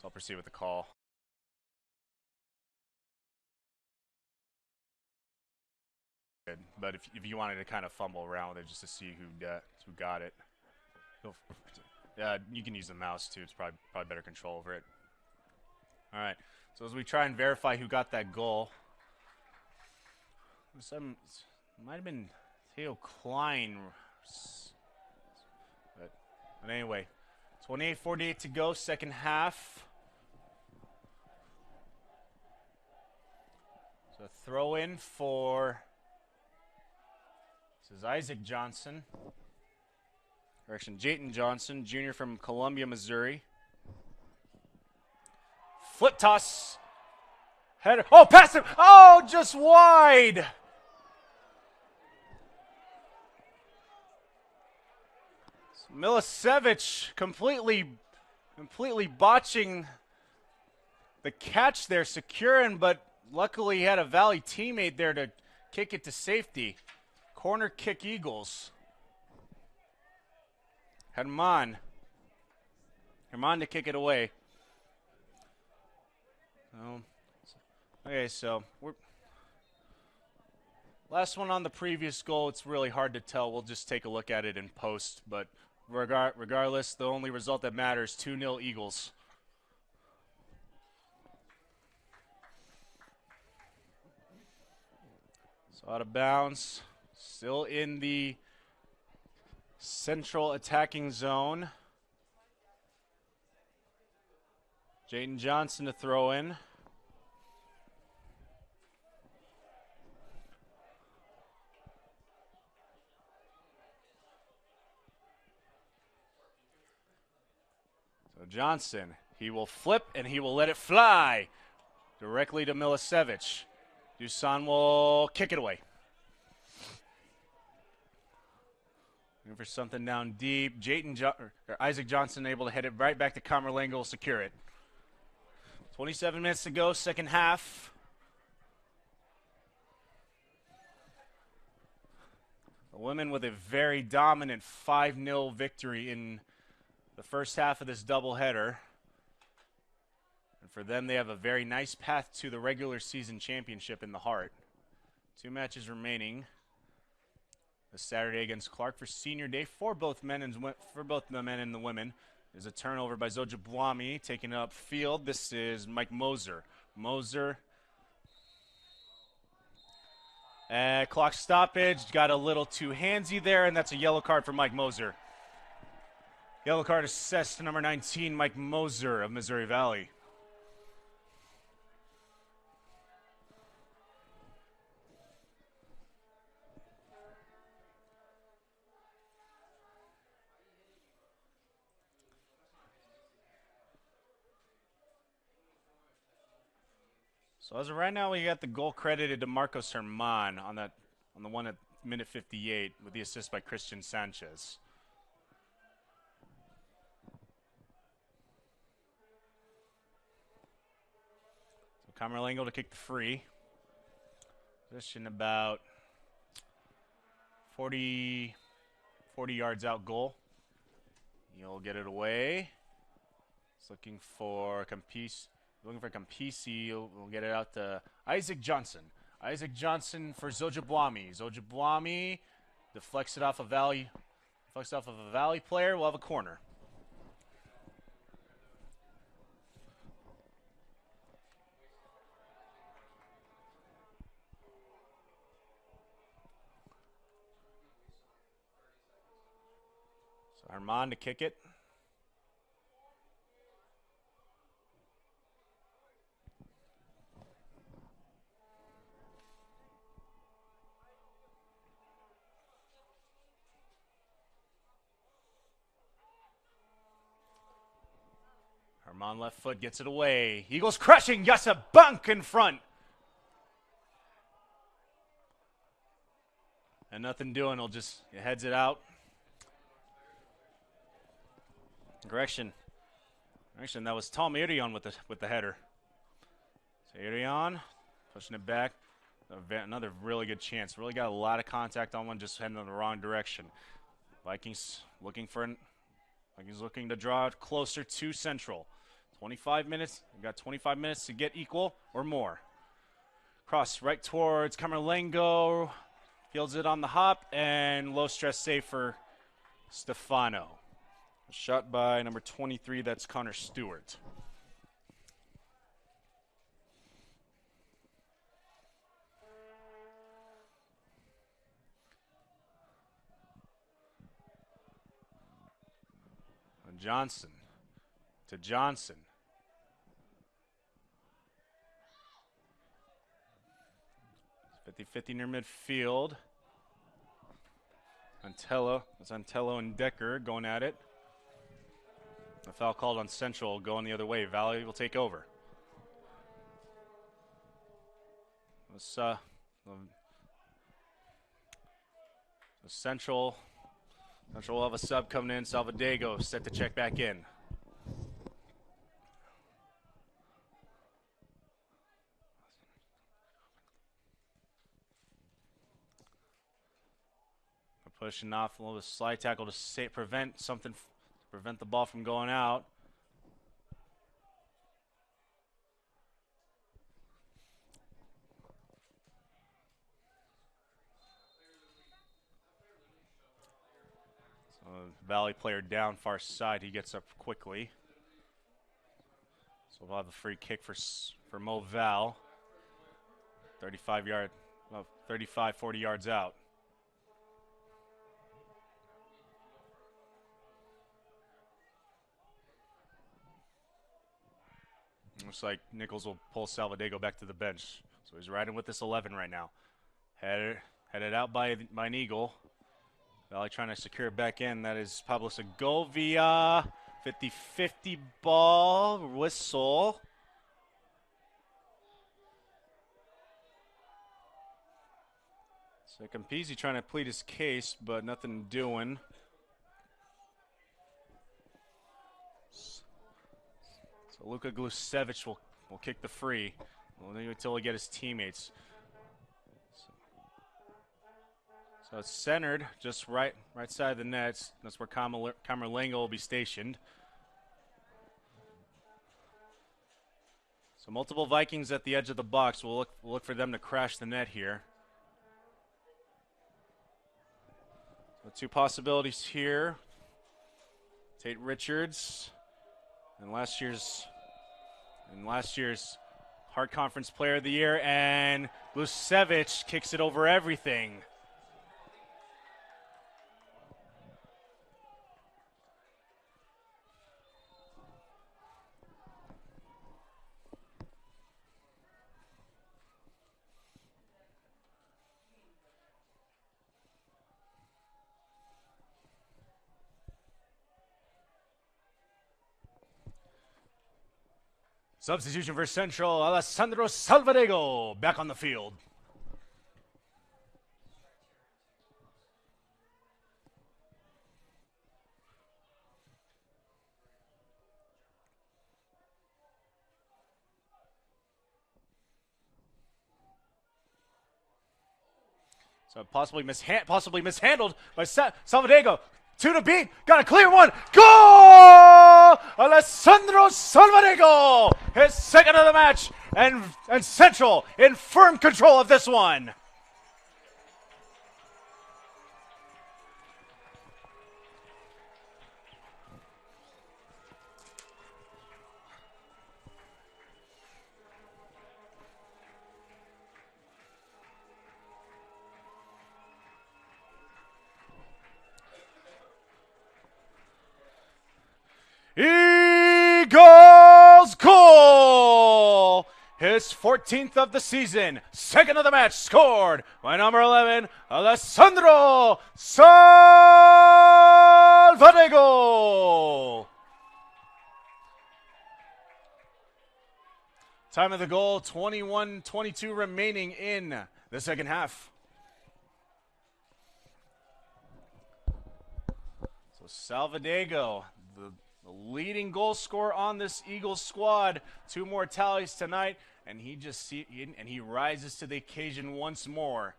I'll proceed with the call. But if you wanted to kind of fumble around with it just to see who got it, you can use the mouse too. It's probably better control over it. All right. So as we try and verify who got that goal, might have been Theo Klein, but anyway, 28:48 to go, second half. So throw in for, this is Isaac Johnson. Correction, Jayton Johnson, junior from Columbia, Missouri. Flip toss. Header. Oh, pass him. Oh, just wide. Milicevic completely botching the catch there, securing, but luckily he had a Valley teammate there to kick it to safety. Corner kick Eagles. Had him on. Herman to kick it away. Okay, so we're last one on the previous goal. It's really hard to tell. We'll just take a look at it in post. But regardless, the only result that matters: 2-0 Eagles. So out of bounds, still in the central attacking zone. Jayden Johnson to throw in. So Johnson, he will flip and he will let it fly directly to Milicevic. Dusan will kick it away. Looking for something down deep. Isaac Johnson able to head it right back to Camerlengo, secure it. 27 minutes to go, second half. The women with a very dominant 5-0 victory in the first half of this doubleheader. And for them, they have a very nice path to the regular season championship in the heart. 2 matches remaining. This Saturday against Clark for Senior Day for both the men and the women. There's a turnover by Zojabwami taking up field. This is Mike Moser. Clock stoppage. Got a little too handsy there, and that's a yellow card for Mike Moser. Yellow card assessed to number 19, Mike Moser of Missouri Valley. So as of right now, we got the goal credited to Marcos Herman on the one at minute 58 with the assist by Christian Sanchez. So Camerlengo to kick the free. Position about 40 yards out goal. He'll get it away. He's looking for Campisi. We'll get it out to Isaac Johnson. Isaac Johnson for Zojabwami. Zojabwami deflects it off a Valley player. We'll have a corner. So Herman to kick it. Herman left foot gets it away. Eagles crushing. Yasa Bunk in front. And nothing doing. He heads it out. Correction. That was Tom Irion with the header. So Irion pushing it back. Another really good chance. Really got a lot of contact on one, just heading in the wrong direction. Vikings looking to draw it closer to Central. 25 minutes. We've got 25 minutes to get equal or more. Cross right towards Camerlengo. Fields it on the hop, and low stress save for Stefano. Shot by number 23, that's Connor Stewart. Johnson to Johnson. It's 50-50 near midfield. Antello and Decker going at it. The foul called on Central going the other way. Valley will take over. Central will have a sub coming in. Salvadego set to check back in. Pushing off a little slide tackle to prevent the ball from going out. Valley player down far side. He gets up quickly. So we'll have a free kick for Mo Val. 35, 40 yards out. Looks like Nichols will pull Salvadego back to the bench. So he's riding with this 11 right now. Headed out by an Eagle. Valley trying to secure it back in. That is Pablo Segovia. 50-50 ball. Whistle. So Campisi trying to plead his case, but nothing doing. So Luka Glusevich will kick the free. Until he get his teammates. So it's centered just right side of the net. That's where Camerlengo will be stationed. So multiple Vikings at the edge of the box. We'll look for them to crash the net here. So two possibilities here. Tate Richards and last year's Hart Conference Player of the Year, and Glusevich kicks it over everything. Substitution for Central, Alessandro Salvadego back on the field. So possibly mishandled by Salvadego. Two to beat. Got a clear one. Goal! Alessandro Salvadego, his second of the match, and Central in firm control of this one. Eagles goal! His 14th of the season, second of the match, scored by number 11, Alessandro Salvadego. Time of the goal, 21-22 remaining in the second half. So Salvadego, the leading goal scorer on this Eagles squad. Two more tallies tonight, and he rises to the occasion once more.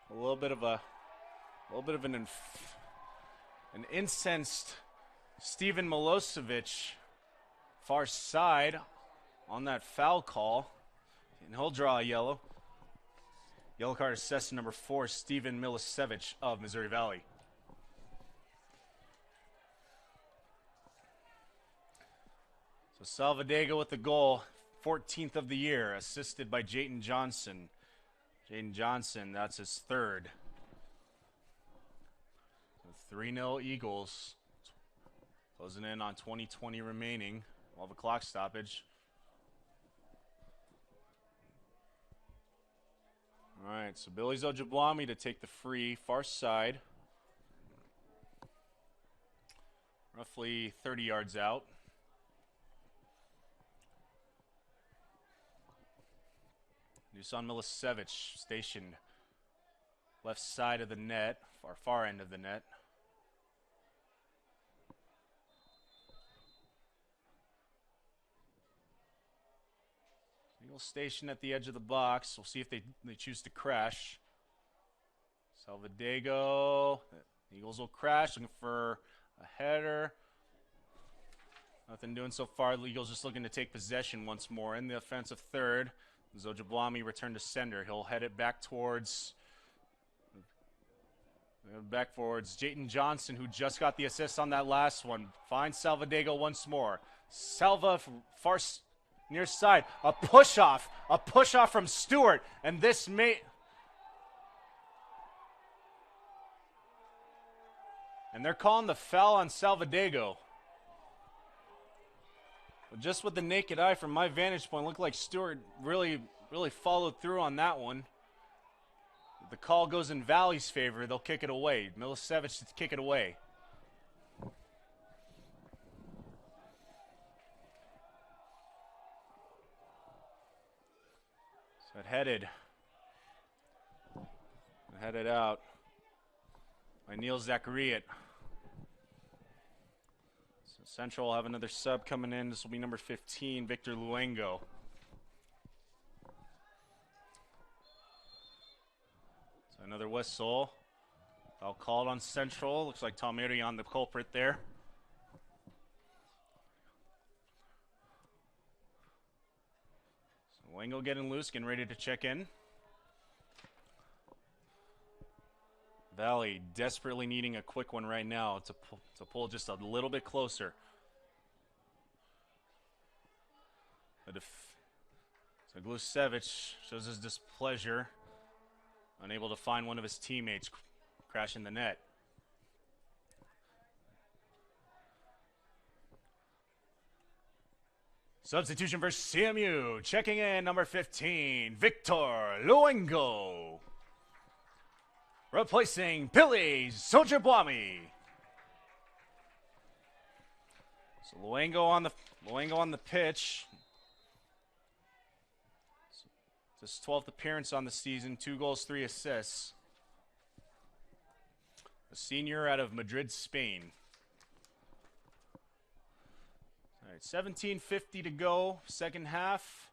A little bit of an incensed Steven Milosevic far side on that foul call, and he'll draw a yellow. Yellow card assessed number 4, Steven Milosevic of Missouri Valley. So Salvadego with the goal, 14th of the year, assisted by Jayton Johnson. Jayton Johnson, that's his third. 3-0 Eagles. Closing in on 20-20 remaining. We'll have a clock stoppage. All right, so Billy Zojabwami to take the free, far side. Roughly 30 yards out. Dusan Milosevic stationed left side of the net, far end of the net. Eagles station at the edge of the box. We'll see if they choose to crash. Salvadego. The Eagles will crash, looking for a header. Nothing doing so far. The Eagles just looking to take possession once more in the offensive third. Zojabwami return to sender. He'll head it back towards Jayton Johnson, who just got the assist on that last one. Finds Salvadego once more. Salva far near side. A push off from Stewart, and this may. And they're calling the foul on Salvadego. But just with the naked eye from my vantage point, looked like Stewart really followed through on that one. If the call goes in Valley's favor, they'll kick it away. Milicevic to kick it away. So it headed out by Neil Zachariot. So Central will have another sub coming in. This will be number 15, Victor Luengo. So another whistle. Foul called on Central. Looks like Palmieri on the culprit there. So Luengo getting loose, getting ready to check in. Valley desperately needing a quick one right now to pull just a little bit closer. So Glucevic shows his displeasure, unable to find one of his teammates, crashing the net. Substitution for CMU, checking in number 15, Victor Luengo. Replacing Billy Zojabwami. So Luengo on the pitch. It's his 12th appearance on the season, 2 goals, 3 assists. A senior out of Madrid, Spain. All right, 17:50 to go, second half.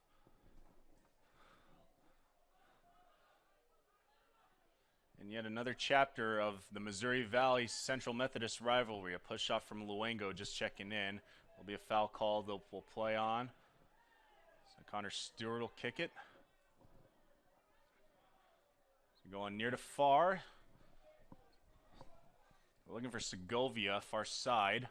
And yet another chapter of the Missouri Valley Central Methodist rivalry. A push off from Luengo just checking in. Will be a foul call they'll play on. So Connor Stewart will kick it. So going near to far. We're looking for Segovia, far side.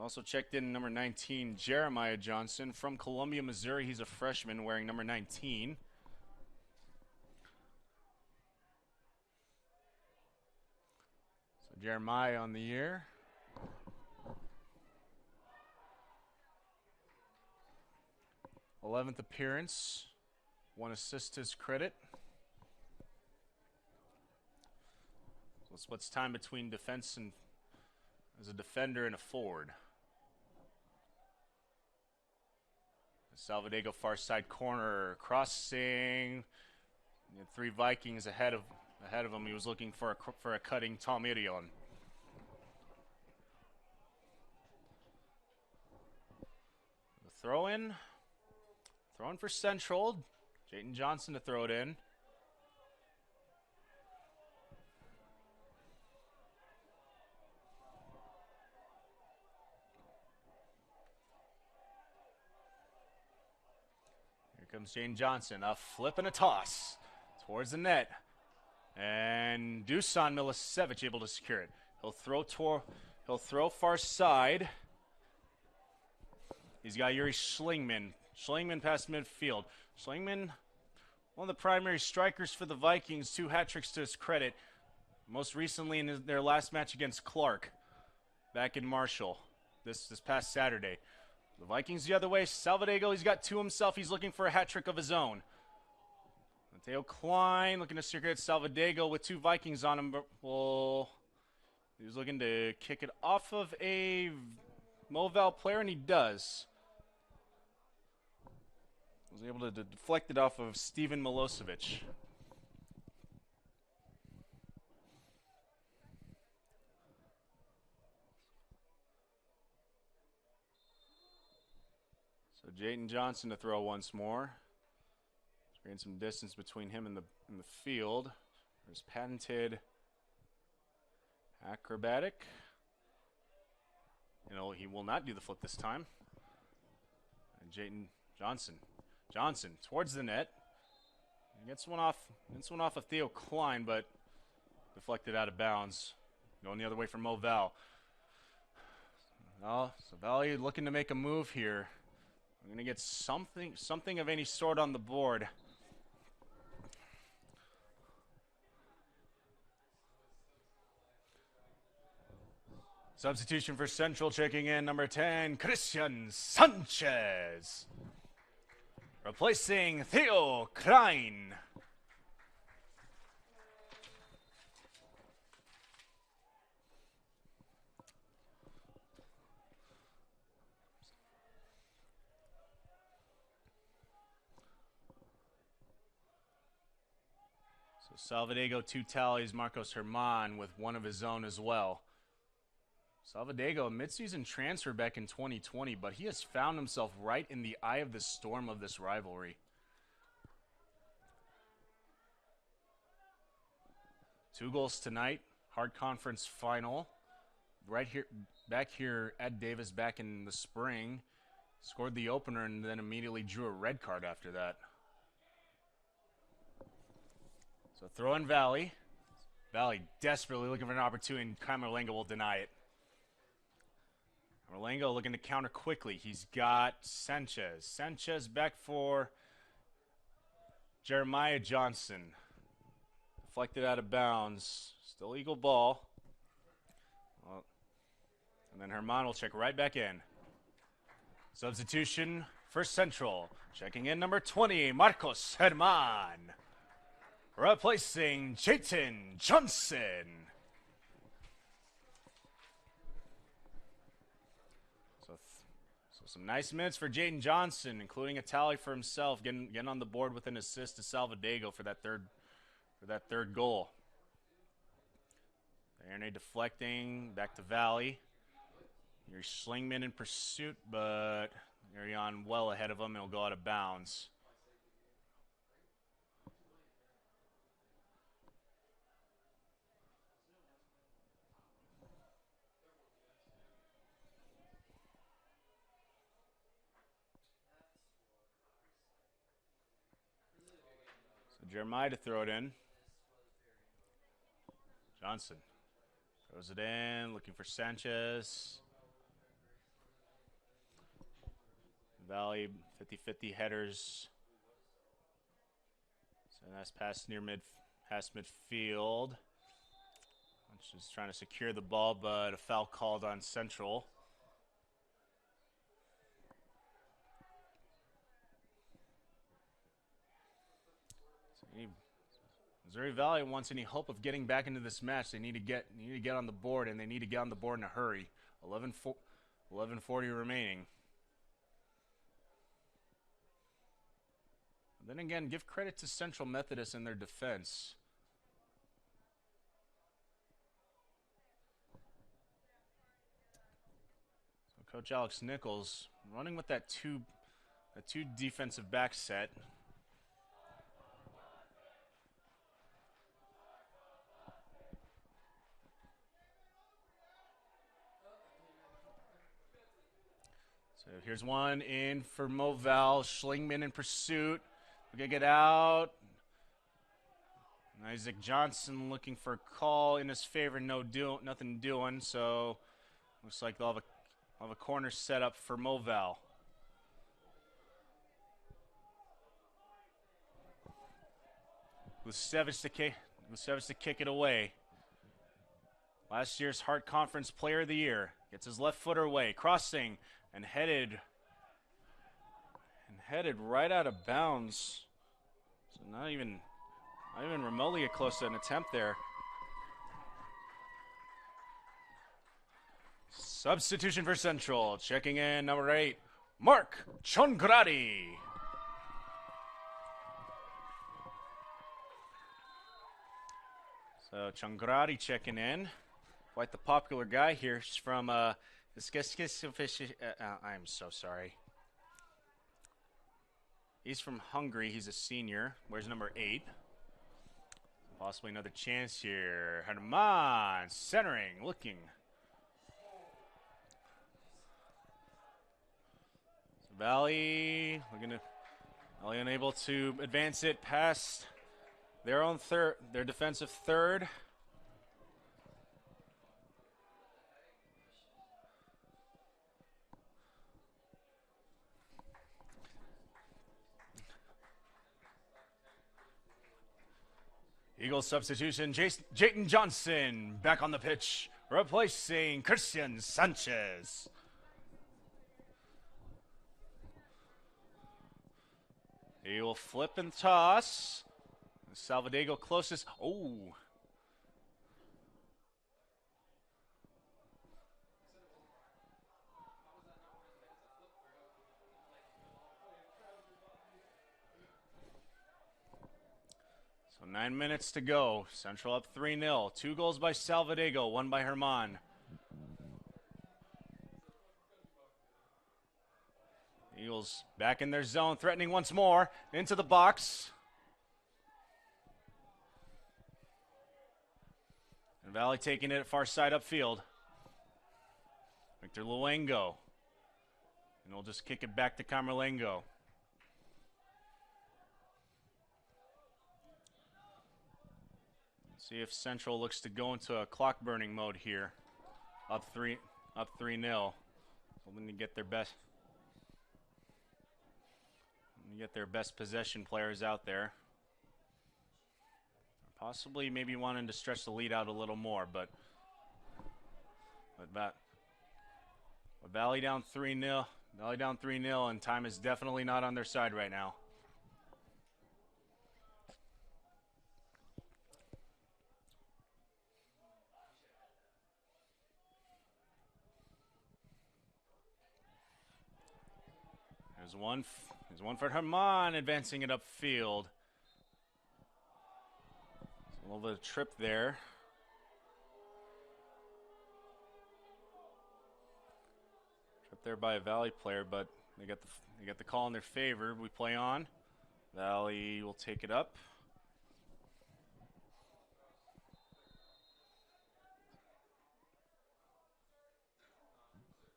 Also checked in number 19, Jeremiah Johnson from Columbia, Missouri. He's a freshman wearing number 19. So Jeremiah on the year. th appearance, 1 assist to his credit. So it splits time between defense and as a defender and a forward. Salvadego far side corner crossing. 3 Vikings ahead of him. He was looking for a cutting Palmieri on. The throw in for Central. Jayton Johnson to throw it in. Comes Jane Johnson, a flip and a toss towards the net. And Dusan Milicevic able to secure it. He'll throw far side. He's got Yuri Schlingman. Schlingman past midfield. Schlingman, one of the primary strikers for the Vikings, 2 hat tricks to his credit. Most recently in their last match against Clark back in Marshall this past Saturday. The Vikings the other way. Salvadego, he's got 2 himself. He's looking for a hat trick of his own. Mateo Klein looking to secure it. Salvadego with 2 Vikings on him. But he was looking to kick it off of a Moval player, and he does. Was able to deflect it off of Steven Milosevic. So Jayton Johnson to throw once more. Creating some distance between him and the field. There's patented acrobatic. He will not do the flip this time. And Jayden Johnson. Johnson towards the net. He gets one off of Theo Klein, but deflected out of bounds. Going the other way from Mo Val. Oh, so Valley looking to make a move here. I'm going to get something of any sort on the board. Substitution for Central, checking in number 10, Christian Sanchez. Replacing Theo Klein. So Salvadego 2 tallies, Marcos Herman with one of his own as well. Salvadego, a midseason transfer back in 2020, but he has found himself right in the eye of the storm of this rivalry. 2 goals tonight, hard conference final. Right here, back here, Ed Davis back in the spring. Scored the opener and then immediately drew a red card after that. So throw in Valley. Valley desperately looking for an opportunity, and Camerlengo will deny it. Camerlengo looking to counter quickly. He's got Sanchez. Sanchez back for Jeremiah Johnson. Deflected out of bounds. Still Eagle ball. Well, and then Herman will check right back in. Substitution for Central. Checking in number 20, Marcos Herman. Replacing Jayden Johnson. So some nice minutes for Jayden Johnson, including a tally for himself, getting on the board with an assist to Salvadego for that third goal. Erne deflecting back to Valley. Here's Schlingman in pursuit, but Arion well ahead of him. It'll go out of bounds. Jeremiah to throw it in. Johnson throws it in, looking for Sanchez. Valley 50-50 headers. So nice pass past midfield. Just trying to secure the ball, but a foul called on Central. Missouri Valley wants any hope of getting back into this match. They need to get on the board, and they need to get on the board in a hurry. 11:40 remaining. And then again, give credit to Central Methodist in their defense. So Coach Alex Nichols running with that two defensive back set. So here's one in for Moval. Schlingman in pursuit. We're going to get out. Isaac Johnson looking for a call in his favor. Nothing doing. So looks like they'll have a corner set up for Moval. Lusevich to kick it away. Last year's Hart Conference Player of the Year. Gets his left footer away. Crossing. And headed right out of bounds. So not even remotely close to an attempt there. Substitution for Central. Checking in number 8, Mark Chongrati. So Chongrati checking in. Quite the popular guy here. He's from I'm so sorry. He's from Hungary. He's a senior. Wears number 8. Possibly another chance here. Herman centering, looking. So Valley unable to advance it past their own third, their defensive third. Eagles substitution, Jayton Johnson back on the pitch, replacing Christian Sanchez. He will flip and toss. Salvadego closest. Oh. So 9 minutes to go. Central up 3-0. 2 goals by Salvadego, 1 by Herman. Eagles back in their zone, threatening once more. Into the box. And Valley taking it far side upfield. Victor Luengo. And we'll just kick it back to Camerlengo. See if Central looks to go into a clock burning mode here. Up 3-0. Hoping to get their best possession players out there. Possibly maybe wanting to stretch the lead out a little more, but Valley down 3-0. Valley down 3-0, and time is definitely not on their side right now. There's one for Herman, advancing it upfield. A little bit of trip there. Trip there by a Valley player, but they got the call in their favor. We play on. Valley will take it up.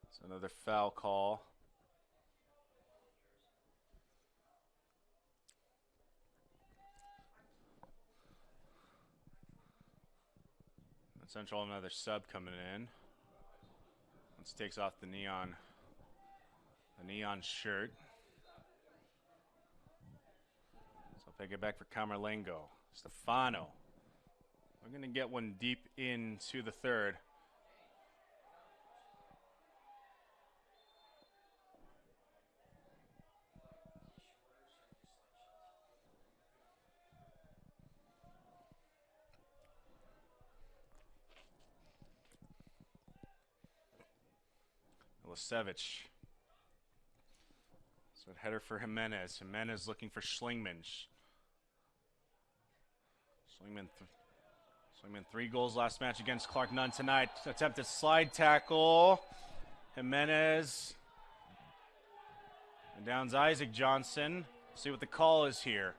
It's another foul call. Central, another sub coming in. Once takes off the neon shirt. So I'll pick it back for Camerlengo. Stefano. We're going to get one deep into the third. Savage. So a header for Jimenez. Jimenez looking for Schlingmann. Schlingmann 3 goals last match against Clark, none tonight. Attempted slide tackle. Jimenez. And downs Isaac Johnson. See what the call is here.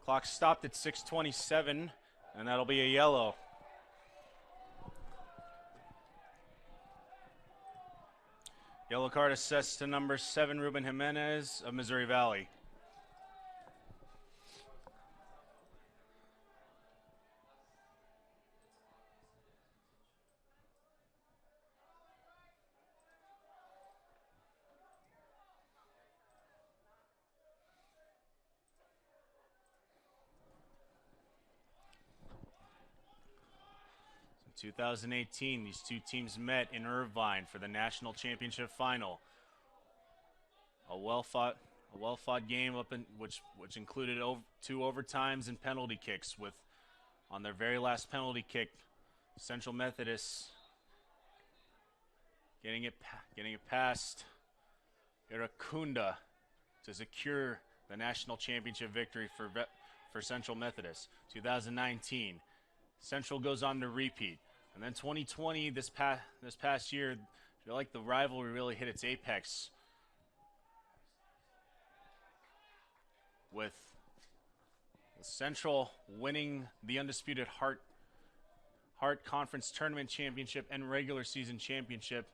Clock stopped at 6:27, and that'll be a yellow. Yellow card assessed to number 7, Ruben Jimenez of Missouri Valley. In 2018, these two teams met in Irvine for the national championship final. A well-fought game which included 2 overtimes and penalty kicks. With on their very last penalty kick, Central Methodist getting it past Iracunda to secure the national championship victory for Central Methodist. 2019, Central goes on to repeat. And then 2020, this past year, I feel like the rivalry really hit its apex. with Central winning the undisputed Hart Conference Tournament Championship and regular season championship.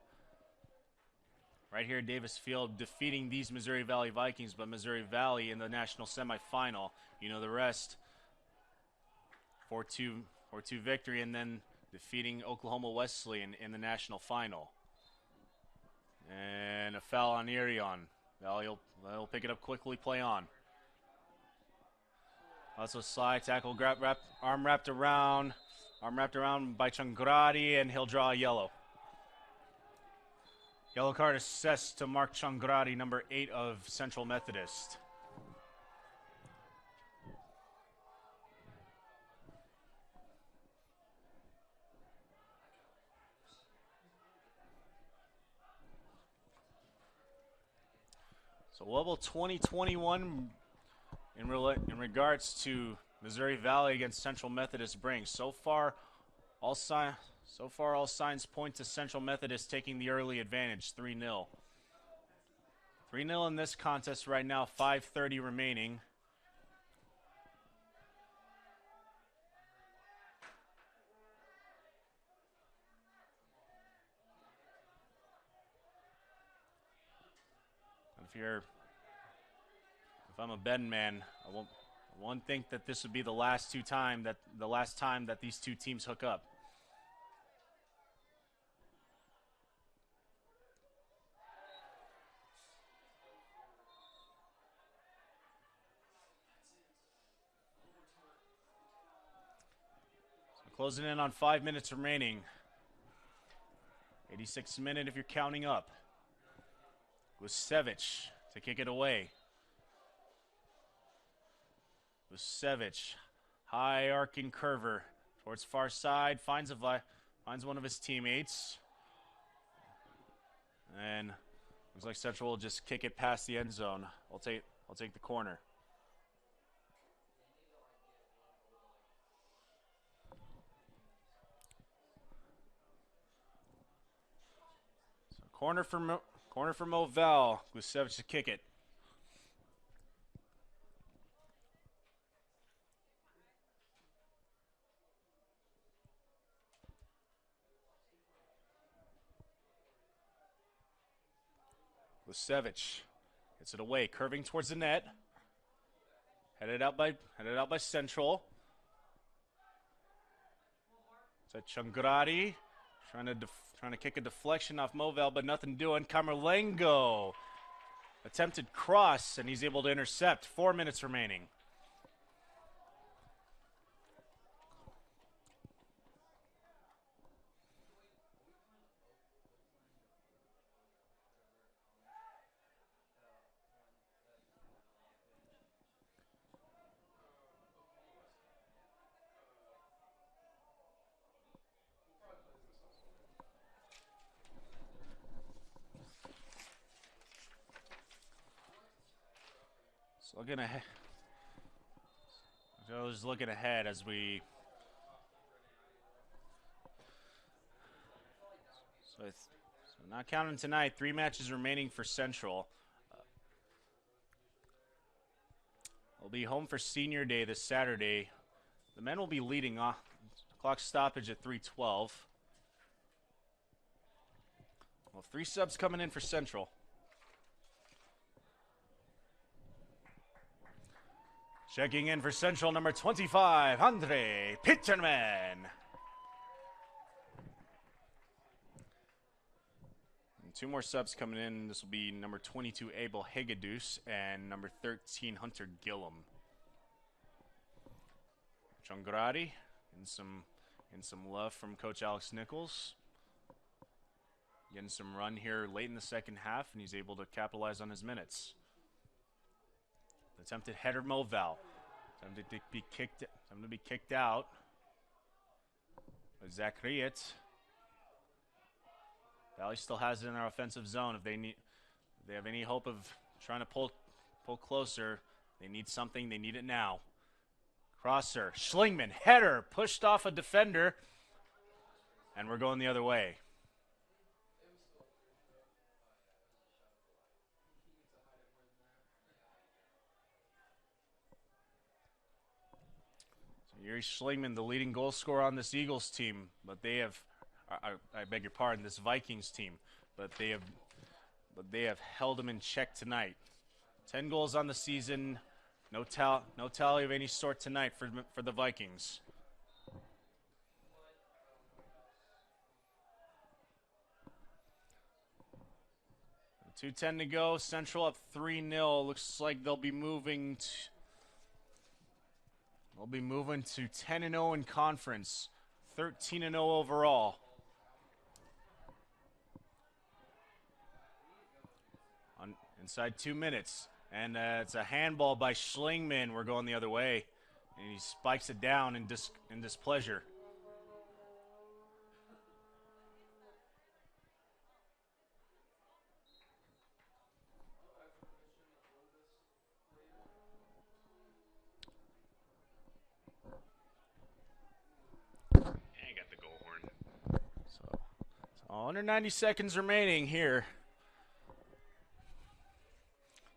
Right here at Davis Field, defeating these Missouri Valley Vikings, but Missouri Valley in the national semifinal. You know the rest. 4-2 victory, and then defeating Oklahoma Wesleyan in the national final. And a foul on Irion. Valley will pick it up quickly, play on. Also slide tackle, arm wrapped around by Changradi, and he'll draw a yellow. Yellow card assessed to Mark Changradi, number 8 of Central Methodist. So what will 2021 in regards to Missouri Valley against Central Methodist bring? So far, all signs point to Central Methodist taking the early advantage, 3-0. 3-0 in this contest right now, 5:30 remaining. If I'm a betting man, I won't think that this would be the last time that these two teams hook up. So closing in on 5 minutes remaining. 86th minute if you're counting up. Gusevich to kick it away. Gusevich, high arcing curver towards far side, finds one of his teammates, and looks like Central will just kick it past the end zone. I'll take the corner. So corner for Movell. Gusevich to kick it. Gusevich hits it away, curving towards the net. Headed out by Central. It's a Changradi trying to kick a deflection off Movell, but nothing doing. Camerlengo attempted cross, and he's able to intercept. 4 minutes remaining. Looking ahead as we. So not counting tonight. 3 matches remaining for Central. We'll be home for Senior Day this Saturday. The men will be leading off. Clock stoppage at 3:12. Well, 3 subs coming in for Central. Checking in for Central, number 25, Andre Pitterman. And 2 more subs coming in. This will be number 22, Abel Hegedus, and number 13, Hunter Gillum. Changradi, and some love from Coach Alex Nichols. Getting some run here late in the second half, and he's able to capitalize on his minutes. Attempted header Movell. Attempted to be kicked out. But Zachariot. Valley still has it in their offensive zone. If they have any hope of trying to pull closer, they need something. They need it now. Crosser, Schlingman, header, pushed off a defender, and we're going the other way. Yuri Schlingman, the leading goal scorer on this Eagles team, but they have, I beg your pardon, this Vikings team, but they have held him in check tonight. 10 goals on the season, no tally of any sort tonight for the Vikings. 2:10 to go. Central up 3-0. Looks like they'll be moving to 10-0 in conference, 13-0 overall. Inside 2 minutes, and it's a handball by Schlingman. We're going the other way, and he spikes it down in displeasure. Under 90 seconds remaining here.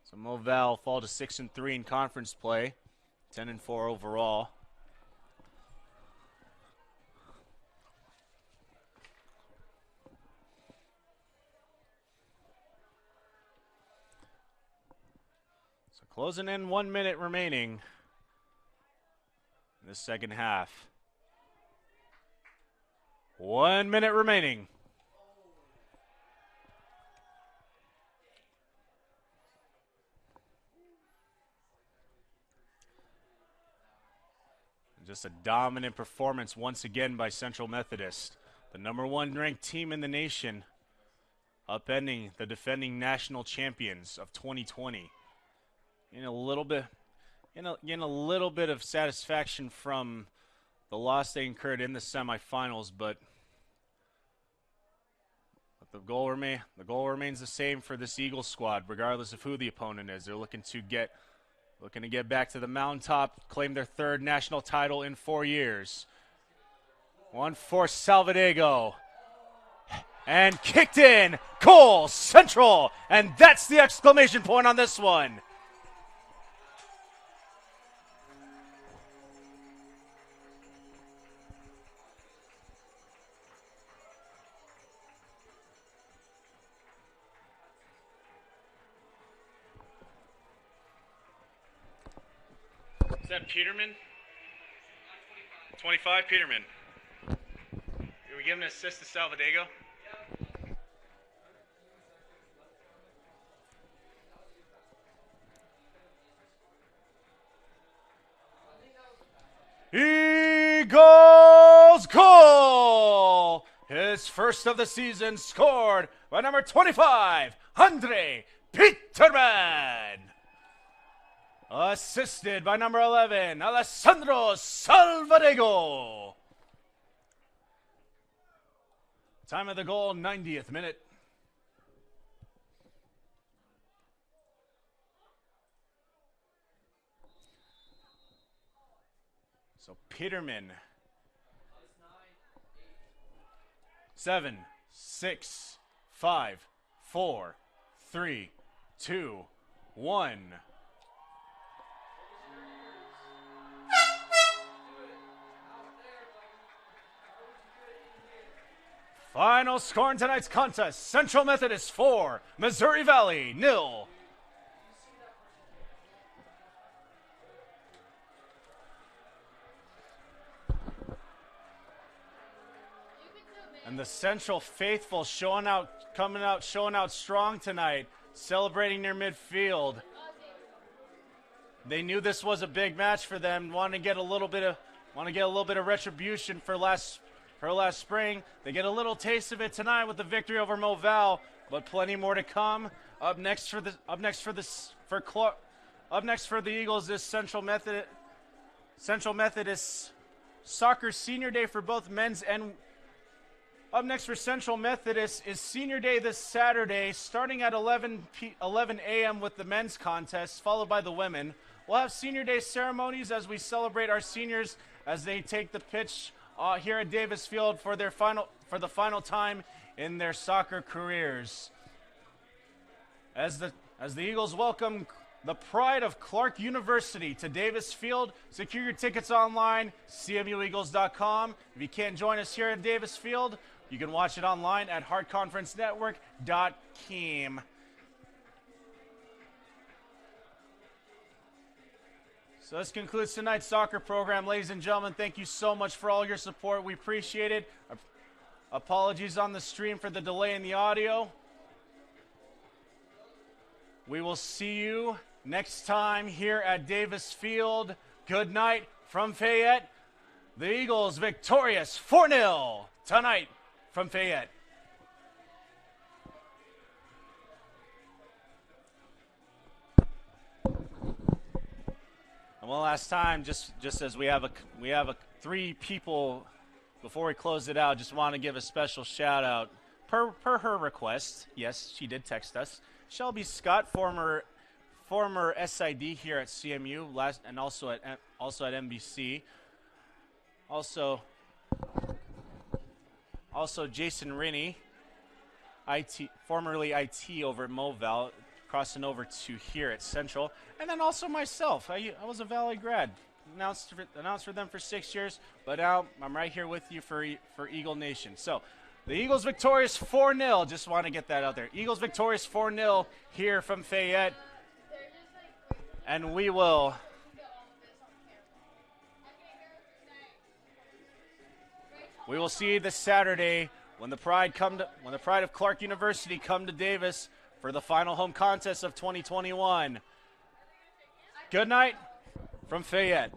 So Moval fall to 6-3 in conference play, 10-4 overall. So closing in 1 minute remaining in the second half. 1 minute remaining. Just a dominant performance once again by Central Methodist, the #1 ranked team in the nation, upending the defending national champions of 2020. Getting a little bit of satisfaction from the loss they incurred in the semifinals, but the goal remains the same for this Eagles squad, regardless of who the opponent is. They're looking to get back to the mountaintop, claim their 3rd national title in 4 years. One for Salvadego. And kicked in. Goal Central. And that's the exclamation point on this one. Is that Peterman? 25, Peterman. Are we giving an assist to Salvadego? Eagles goal! His first of the season, scored by number 25, Andre Peterman. Assisted by number 11, Alessandro Salvadego. Time of the goal, 90th minute. So Peterman. 7, 6, 5, 4, 3, 2, 1. Final score in tonight's contest, Central Methodist 4, Missouri Valley 0. And the Central faithful showing out strong tonight, celebrating their midfield. They knew this was a big match for them, want to get a little bit of retribution for last spring. They get a little taste of it tonight with the victory over Moval, but plenty more to come. Up next for the Eagles is Central Methodist Soccer Senior Day for both men's and. Up next for Central Methodist is Senior Day this Saturday, starting at 11 a.m. with the men's contest, followed by the women. We'll have Senior Day ceremonies as we celebrate our seniors as they take the pitch here at Davis Field for the final time in their soccer careers. As the Eagles welcome the pride of Clark University to Davis Field. Secure your tickets online, cmueagles.com. If you can't join us here at Davis Field, you can watch it online at heartconferencenetwork.com. So this concludes tonight's soccer program. Ladies and gentlemen, thank you so much for all your support. We appreciate it. Apologies on the stream for the delay in the audio. We will see you next time here at Davis Field. Good night from Fayette. The Eagles victorious 4-0 tonight from Fayette. And one last time, just as we have three people before we close it out, just want to give a special shout out per her request. Yes, she did text us. Shelby Scott, former SID here at CMU, and also at NBC. Also Jason Rinney, formerly IT over at Moval, crossing over to here at Central, and then also myself. I was a Valley grad, announced for them for 6 years, but now I'm right here with you for Eagle Nation. So the Eagles victorious 4-0. Just want to get that out there. Eagles victorious 4-0 here from Fayette, and we will. We will see you this Saturday when the pride of Clark University come to Davis for the final home contest of 2021. Good night from Fayette.